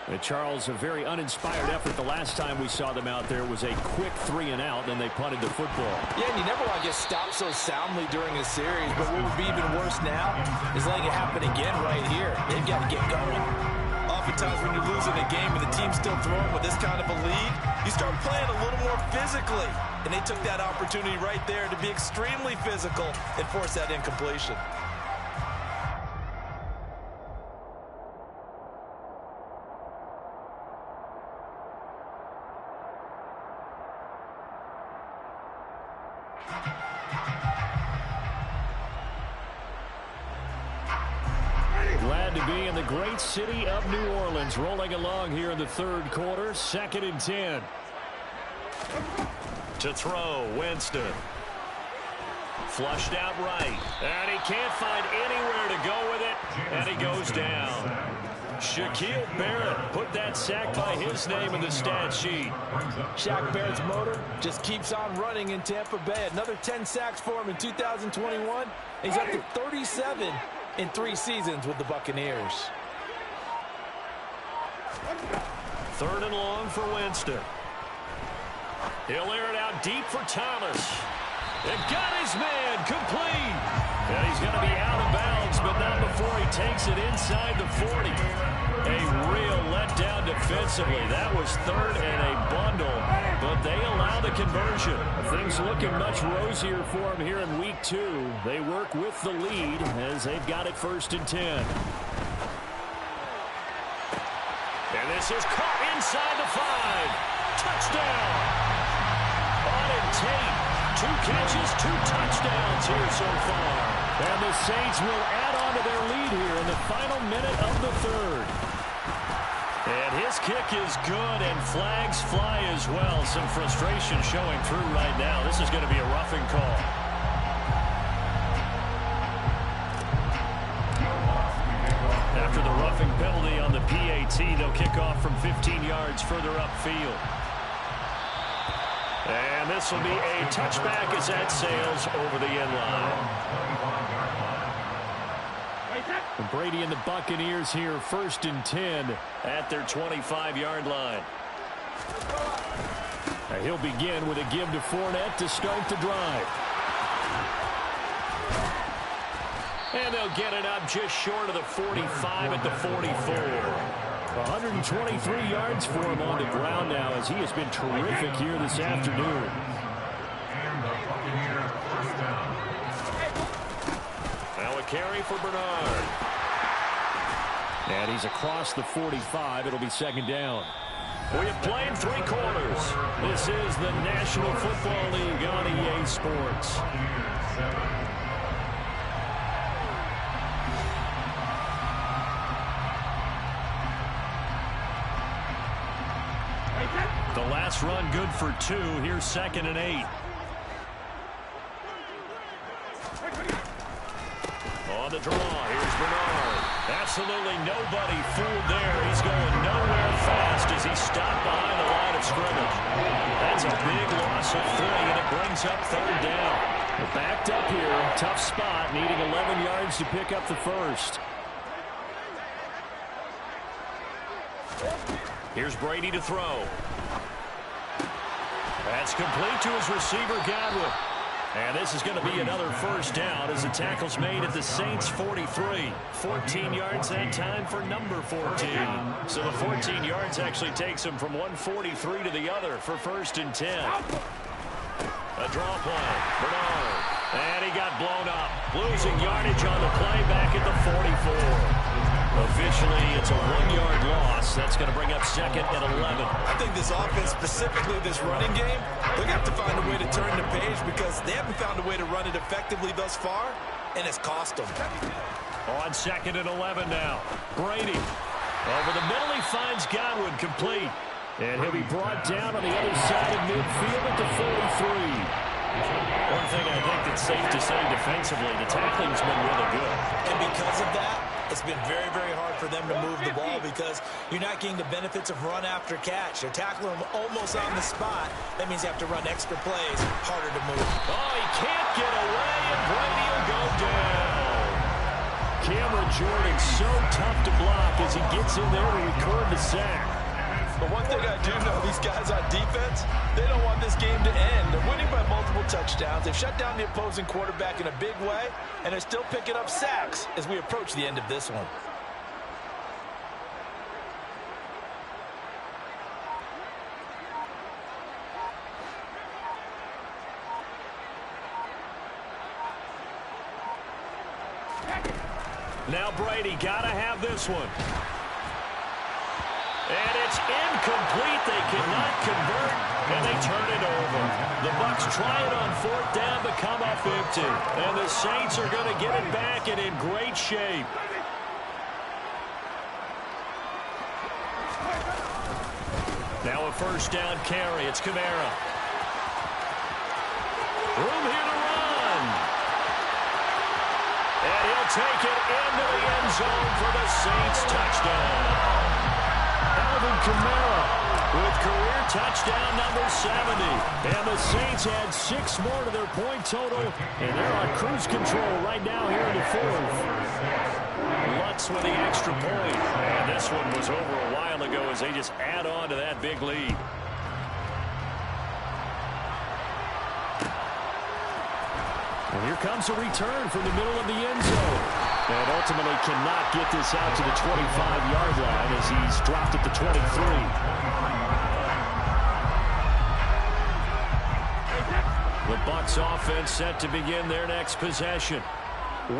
And Charles, a very uninspired effort the last time we saw them out there was a quick 3-and-out, then they punted the football. Yeah, and you never want to get stopped so soundly during a series, but what would be even worse now is letting it happen again right here. They've got to get going. Oftentimes when you're losing a game and the team's still throwing with this kind of a lead, you start playing a little more physically. And they took that opportunity right there to be extremely physical and force that incompletion. Glad to be in the great city of New Orleans, rolling along here in the third quarter. 2nd and 10. To throw, Winston. Flushed out right. And he can't find anywhere to go with it. And he goes down. Shaquille Barrett put that sack by his name in the stat sheet. Shaq Barrett's motor just keeps on running in Tampa Bay. Another 10 sacks for him in 2021. He's up to 37 in 3 seasons with the Buccaneers. 3rd and long for Winston. He'll air it out deep for Thomas. And got his man complete. And he's going to be out of bounds, but not before he takes it inside the 40. A real letdown defensively. That was 3rd and a bundle, but they allow the conversion. Things looking much rosier for them here in week 2. They work with the lead as they've got it 1st and 10. And this is caught inside the 5. Touchdown. Auden Tate. 2 catches, 2 touchdowns here so far. And the Saints will add on to their lead here in the final minute of the 3rd. And his kick is good, and flags fly as well. Some frustration showing through right now. This is going to be a roughing call. After the roughing penalty on the PAT, they'll kick off from 15 yards further upfield. And this will be a touchback as that sails over the end line. Brady and the Buccaneers here, 1st and 10 at their 25-yard line. Now he'll begin with a give to Fournette to start the drive. And they'll get it up just short of the 45 at the 44. 123 yards for him on the ground now, as he has been terrific here this afternoon. Now a carry for Bernard. And he's across the 45. It'll be 2nd down. We have played 3 quarters. This is the National Football League on EA Sports. The last run good for 2. Here's 2nd and 8. On the draw, here's Bernard. Absolutely nobody fooled there. He's going nowhere fast as he stopped behind the line of scrimmage. That's a big loss of 3, and it brings up 3rd down. We're backed up here. Tough spot, needing 11 yards to pick up the first. Here's Brady to throw. That's complete to his receiver, Godwin. And this is going to be another 1st down as the tackle's made at the Saints' 43. 14 yards that time for number 14. So the 14 yards actually takes him from one 43 to the other for 1st and 10. A draw play. Bernard. And he got blown up. Losing yardage on the play back at the 44. Officially, it's a 1-yard loss. That's going to bring up 2nd and 11. I think this offense, specifically this running game, they're going to have to find a way to turn the page because they haven't found a way to run it effectively thus far, and it's cost them. On 2nd and 11 now. Brady. Over the middle, he finds Godwin complete. And he'll be brought down on the other side of midfield at the 43. One thing I think that's safe to say defensively, the tackling's been really good. And because of that, it's been very, very hard for them to move the ball because you're not getting the benefits of run after catch. They're tackling them almost on the spot. That means you have to run extra plays, harder to move. Oh, he can't get away, and Brady will go down. Cameron Jordan so tough to block as he gets in there to record the sack. But one thing I do know, these guys on defense, they don't want this game to end. They're winning by multiple touchdowns. They've shut down the opposing quarterback in a big way, and they're still picking up sacks as we approach the end of this one. Now Brady, gotta have this one. And it's incomplete. They cannot convert, and they turn it over. The Bucs try it on 4th down, but come up empty. And the Saints are going to get it back and in great shape. Now a 1st down carry. It's Kamara. Room here to run. And he'll take it into the end zone for the Saints touchdown. Kamara with career touchdown number 70. And the Saints add 6 more to their point total, and they're on cruise control right now here in the 4th. Lutz with the extra point. And this one was over a while ago as they just add on to that big lead. And here comes a return from the middle of the end zone. And ultimately cannot get this out to the 25-yard line as he's dropped at the 23. The Bucs offense set to begin their next possession.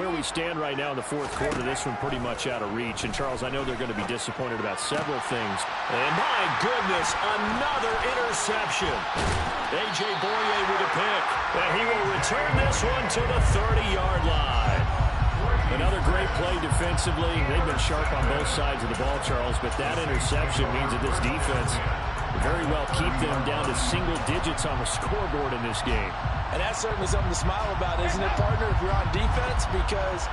Where we stand right now in the 4th quarter, this one pretty much out of reach. And, Charles, I know they're going to be disappointed about several things. And, my goodness, another interception. A.J. Boye with a pick. And he will return this one to the 30-yard line. Another great play defensively. They've been sharp on both sides of the ball, Charles, but that interception means that this defense will very well keep them down to single digits on the scoreboard in this game. And that's certainly something to smile about, isn't it, partner, if you're on defense? Because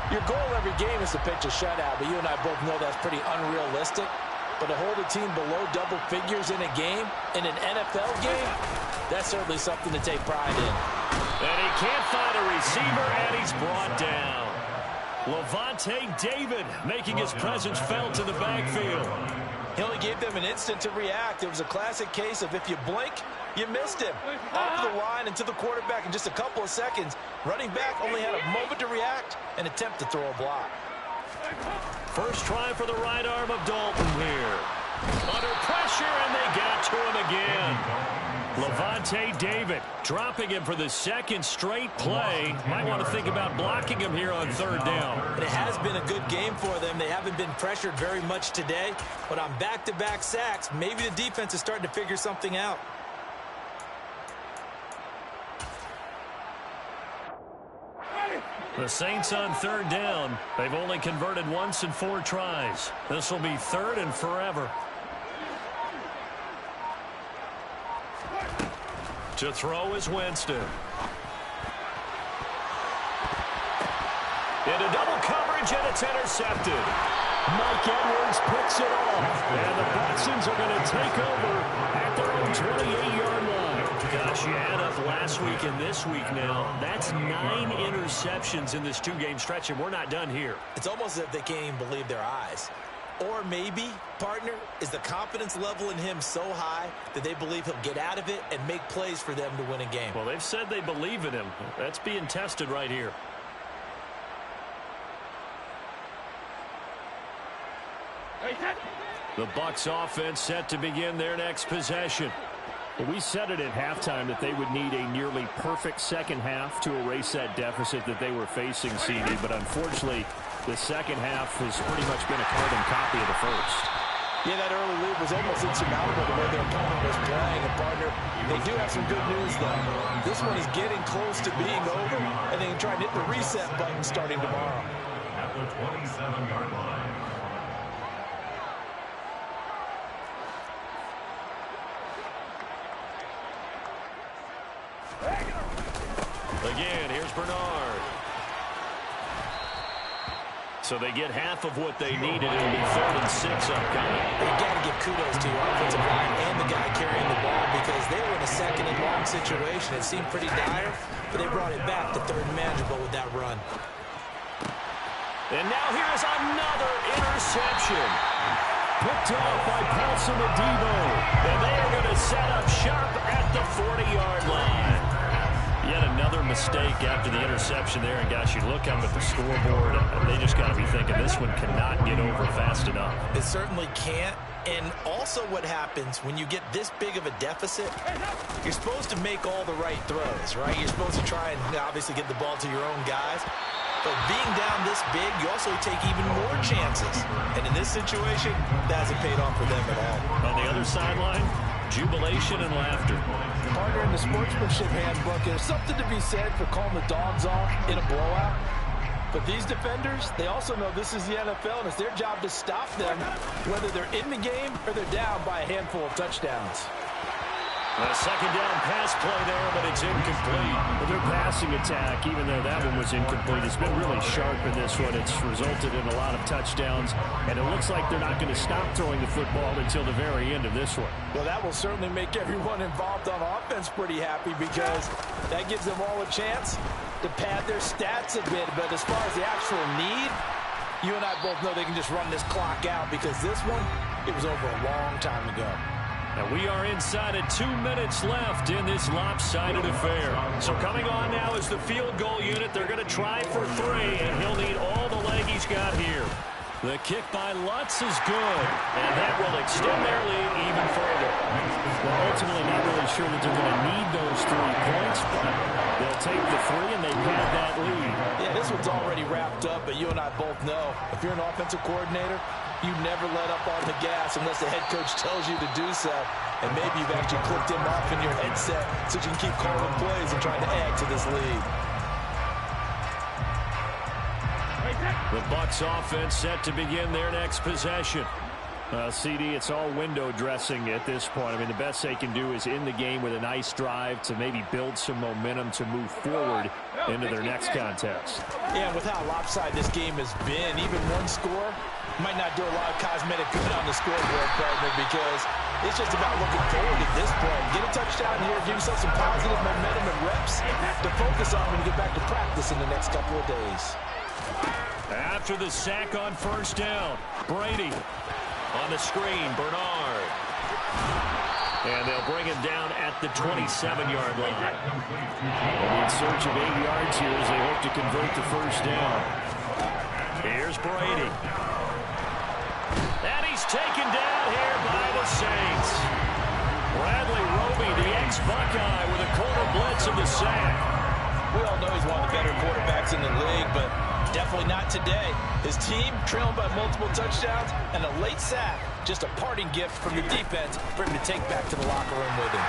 your goal every game is to pitch a shutout, but you and I both know that's pretty unrealistic. But to hold a team below double figures in a game, in an NFL game, that's certainly something to take pride in. And he can't find a receiver, and he's brought down. Lavonte David making his presence felt in the backfield. He only gave them an instant to react. It was a classic case of if you blink, you missed him. Off the line and to the quarterback in just a couple of seconds. Running back only had a moment to react and attempt to throw a block. First try for the right arm of Dalton here. Under pressure, and they got to him again. Lavonte David dropping him for the second straight play. Might want to think about blocking him here on third down. It has been a good game for them. They haven't been pressured very much today. But on back-to-back sacks, maybe the defense is starting to figure something out. The Saints on third down. They've only converted once in 4 tries. This will be third and forever. To throw is Winston. Into double coverage, and it's intercepted. Mike Edwards picks it off. And the Texans are going to take over at their own 28-yard line. Gosh, you add up last week and this week now. That's 9 interceptions in this 2-game stretch, and we're not done here. It's almost as if they can't even believe their eyes. Or maybe, partner, is the confidence level in him so high that they believe he'll get out of it and make plays for them to win a game. Well, they've said they believe in him. That's being tested right here. The Bucs offense set to begin their next possession. Well, we said it at halftime that they would need a nearly perfect second half to erase that deficit that they were facing, CD. But unfortunately, the second half has pretty much been a carbon copy of the first. Yeah, that early lead was almost insurmountable the way their opponent was playing. And, partner, they do have some good news, though. This one is getting close to being over, and they can try and hit the reset button starting tomorrow. At the 27-yard line. Again, here's Bernard. So they get half of what they needed. It'll be 3rd and 6 upcoming. You got to give kudos to your offensive line and the guy carrying the ball because they were in a second and long situation. It seemed pretty dire, but they brought it back to 3rd and manageable with that run. And now here's another interception. Picked off by Paulson Adebo. And they are going to set up shop at the 40-yard line. Yet another mistake after the interception there. And, gosh, you look up at the scoreboard, and they just got to be thinking this one cannot get over fast enough. It certainly can't. And also what happens when you get this big of a deficit, you're supposed to make all the right throws, right? You're supposed to try and obviously get the ball to your own guys. But being down this big, you also take even more chances. And in this situation, that hasn't paid off for them at all. On the other sideline, jubilation and laughter. Partner, in the sportsmanship handbook, there's something to be said for calling the dogs off in a blowout. But these defenders, they also know this is the NFL, and it's their job to stop them, whether they're in the game or they're down by a handful of touchdowns. A second down pass play there, but it's incomplete. But their passing attack, even though that one was incomplete, has been really sharp in this one. It's resulted in a lot of touchdowns, and it looks like they're not going to stop throwing the football until the very end of this one. Well, that will certainly make everyone involved on offense pretty happy because that gives them all a chance to pad their stats a bit. But as far as the actual need, you and I both know they can just run this clock out because this one, it was over a long time ago. And we are inside of 2 minutes left in this lopsided affair. So coming on now is the field goal unit. They're going to try for 3, and he'll need all the leg he's got here. The kick by Lutz is good, and that will extend their lead even further. Well, ultimately not really sure that they're going to need those 3 points, but they'll take the 3, and they've had that lead. Yeah, this one's already wrapped up, but you and I both know if you're an offensive coordinator, you never let up on the gas unless the head coach tells you to do so. And maybe you've actually clicked him off in your headset so you can keep calling plays and trying to add to this lead. The Bucs offense set to begin their next possession. CD, it's all window dressing at this point. I mean, the best they can do is in the game with a nice drive to maybe build some momentum to move forward into their next contest. Yeah, with how lopsided this game has been, even one score might not do a lot of cosmetic good on the scoreboard, partner, because it's just about looking forward at this point. Get a touchdown here, give yourself some positive momentum and reps to focus on when you get back to practice in the next couple of days. After the sack on first down, Brady. On the screen, Bernard. And they'll bring him down at the 27-yard line. And in search of 8 yards here as they hope to convert the first down. Here's Brady. And he's taken down here by the Saints. Bradley Roby, the ex-Buckeye, with a corner blitz of the sack. We all know he's one of the better quarterbacks in the league, but definitely not today. His team trailing by multiple touchdowns and a late sack. Just a parting gift from the defense for him to take back to the locker room with him.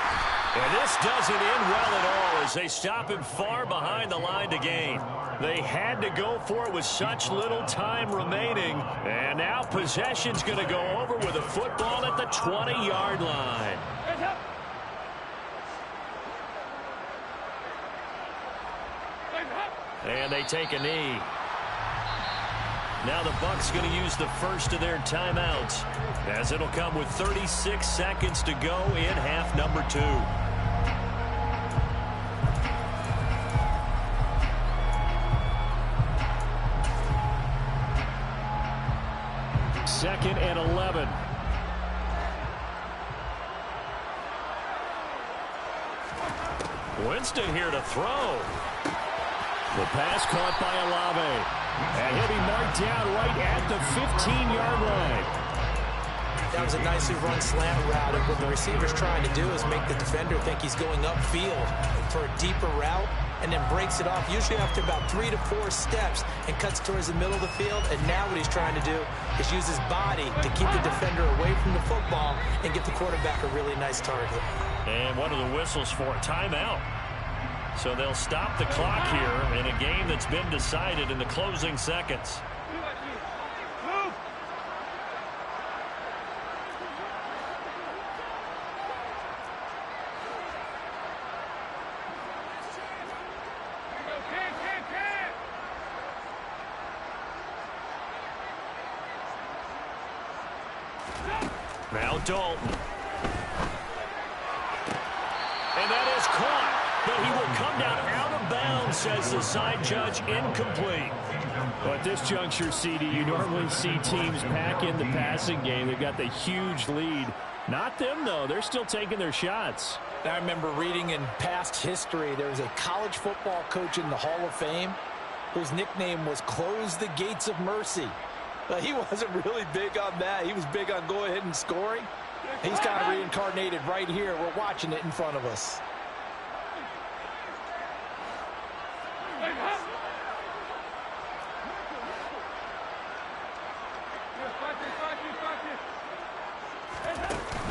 And this doesn't end well at all as they stop him far behind the line to gain. They had to go for it with such little time remaining. And now possession's going to go over with a football at the 20-yard line. And they take a knee. Now the Bucs going to use the first of their timeouts, as it'll come with 36 seconds to go in half number 2. Second and 11. Winston here to throw. The pass caught by Olave. And he'll be marked down right at the 15-yard line. That was a nicely run slant route, and what the receiver's trying to do is make the defender think he's going upfield for a deeper route, and then breaks it off, usually after about 3 to 4 steps, and cuts towards the middle of the field. And now what he's trying to do is use his body to keep the defender away from the football and get the quarterback a really nice target. And one of the whistles for a timeout. So they'll stop the clock here in a game that's been decided in the closing seconds. Now Dalton. And that is caught. But he will come down out of bounds, says the side judge, incomplete. Well, at this juncture, CD, you normally see teams pack in the passing game. They've got the huge lead. Not them, though. They're still taking their shots. I remember reading in past history, there was a college football coach in the Hall of Fame whose nickname was Close the Gates of Mercy. But he wasn't really big on that. He was big on go ahead and scoring. He's kind of reincarnated right here. We're watching it in front of us.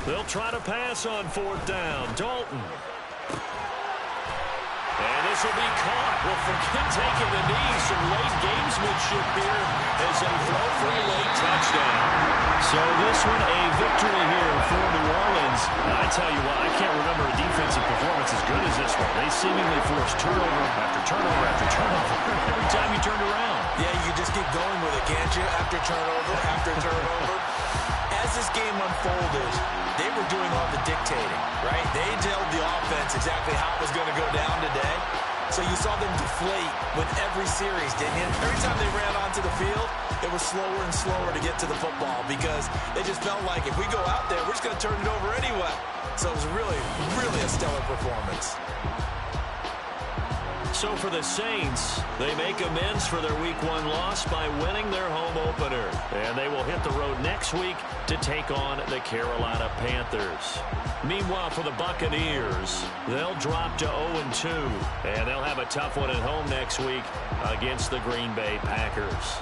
They'll try to pass on fourth down. Dalton. And this will be caught. Well, forget taking the knee. Some late gamesmanship here as they throw for a late touchdown. So this one a victory here for New Orleans. I tell you what, I can't remember a defensive performance as good as this one. They seemingly forced turnover after turnover after turnover every time you turned around. Yeah, you just keep going with it, can't you? After turnover, after turnover. As this game unfolded, they were doing all the dictating, right? They told the offense exactly how it was going to go down today. So you saw them deflate with every series, didn't you? Every time they ran onto the field, it was slower and slower to get to the football because they just felt like if we go out there, we're just going to turn it over anyway. So it was really, really a stellar performance. So for the Saints, they make amends for their Week 1 loss by winning their home opener. And they will hit the road next week to take on the Carolina Panthers. Meanwhile, for the Buccaneers, they'll drop to 0-2. And they'll have a tough one at home next week against the Green Bay Packers.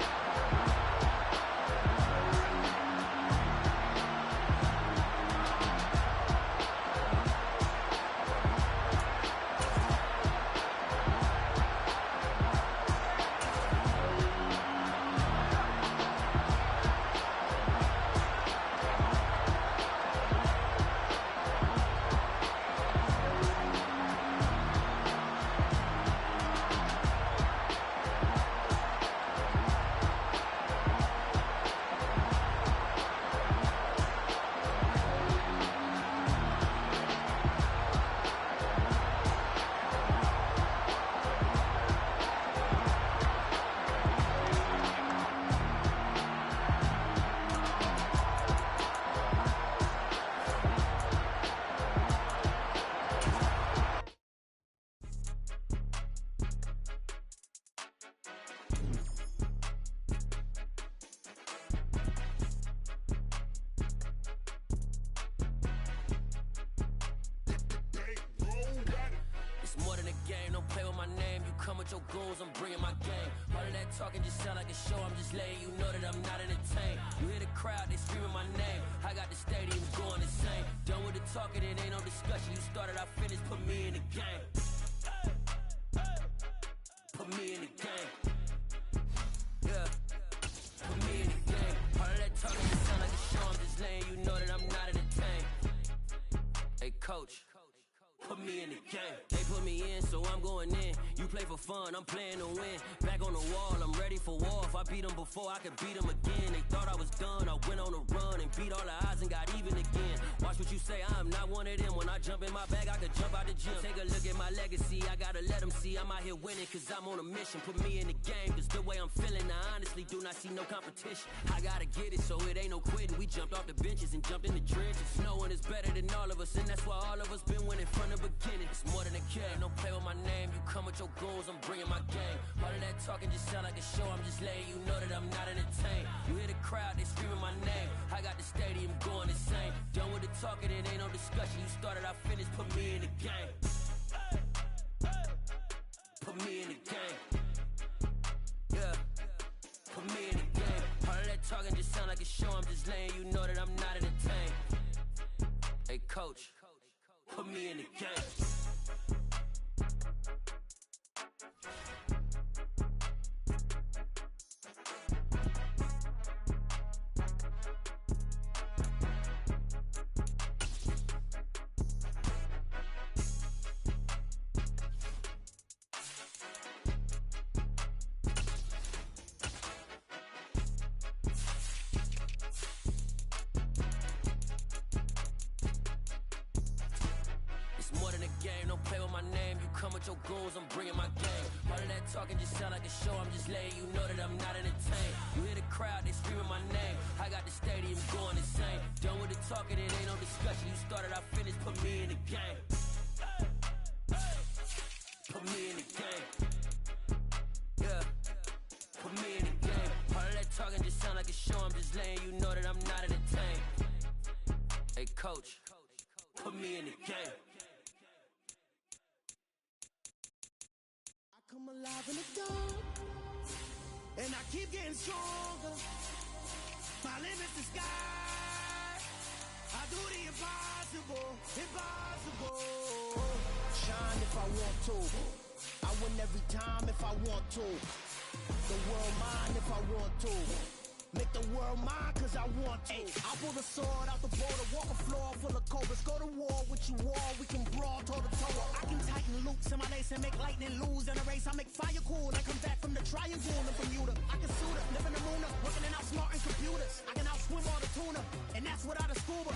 game, don't play with my name. You come with your goons, I'm bringing my game. All of that talking just sound like a show, I'm just letting you know that I'm not entertained. You hear the crowd, they screaming my name. I got the stadium going insane. Done with the talking, it ain't no discussion. You started, I finished, put me in the game. Put me in the game. Yeah. Put me in the game. All of that talking just sound like a show, I'm just letting you know that I'm not entertained. Hey, coach. Put me in the game. They put me in, so I'm going in. You play for fun, I'm playing to win. Back on the wall, I'm ready for war. If I beat them before, I could beat them again. They thought I was done, I went on a run and beat all the odds and got even again. Watch what you say, I'm not one of them. When I jump in my bag, I could jump out the gym. Take a look at my legacy, I gotta let them see I'm out here winning, cause I'm on a mission. Put me in the game, cause the way I'm feeling, I honestly do not see no competition. I gotta get it, so it ain't no quitting. We jumped off the benches and jumped in the trenches. No one is better than all of us, and that's why all of us been winning from the beginning. It's more than a game, don't play with my name. You come with your goons, I'm bringing my game. All of that talking just sound like a show, I'm just letting you know that I'm not entertained. You hear the crowd, they screaming my name. I got the stadium going insane. Done with the talking, it ain't no discussion. You started, I finished, put me in the game. Put me in the game. Yeah. Put me in the game. All of that talking just sound like a show, I'm just letting you know that I'm not entertained. Hey, coach. Put me in the game. Your goals, I'm bringing my game. All of that talking just sound like a show, I'm just letting you know that I'm not entertained. You hear the crowd, they screaming my name. I got the stadium going insane. Done with the talking, it ain't no discussion. You started, I finished, put me in the game. Put me in the game. Yeah. Put me in the game. All of that talking just sound like a show, I'm just letting you know that I'm not entertained. Hey, coach, put me in the game. I'm alive in the dark, and I keep getting stronger. My limit's the sky. I do the impossible, impossible. Shine if I want to. I win every time if I want to. The world mine if I want to. Make the world mine cause I want to. I'll pull the sword out the border, walk a floor full of cobras. Go to war with you all, we can brawl toe to toe. I can tighten loops in my lace and make lightning lose in a race. I make fire cool, I come back from the triangle in Bermuda. I can suit up, live in the moon up, working and outsmarting computers. I can outswim all the tuna, and that's without a scuba.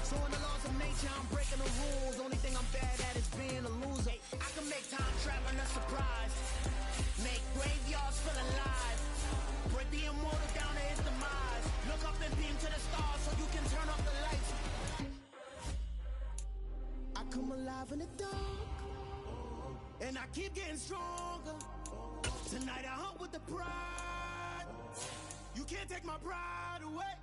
So in the laws of nature, I'm breaking the rules. Only thing I'm bad at is being a loser. I can make time traveling a surprise, make graveyards full of life. Break the immortal down to his demise. Look up and beam to the stars so you can turn off the lights. I come alive in the dark, and I keep getting stronger. Tonight I hunt with the pride. You can't take my pride away.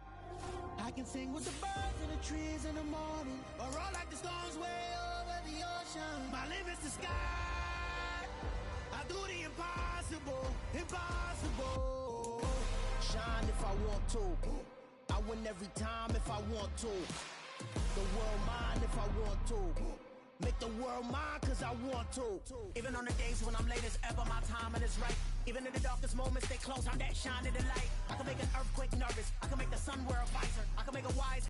I can sing with the birds and the trees in the morning, or roll like the storms way over the ocean. My limit's the sky. I do the impossible, impossible. Shine if I want to. I win every time if I want to. The world mine if I want to. Make the world mine cause I want to. Even on the days when I'm late as ever, my timing is right. Even in the darkest moments, stay close, I'm that shine in the light. I can make an earthquake nervous. I can make the sun wear a visor. I can make a wise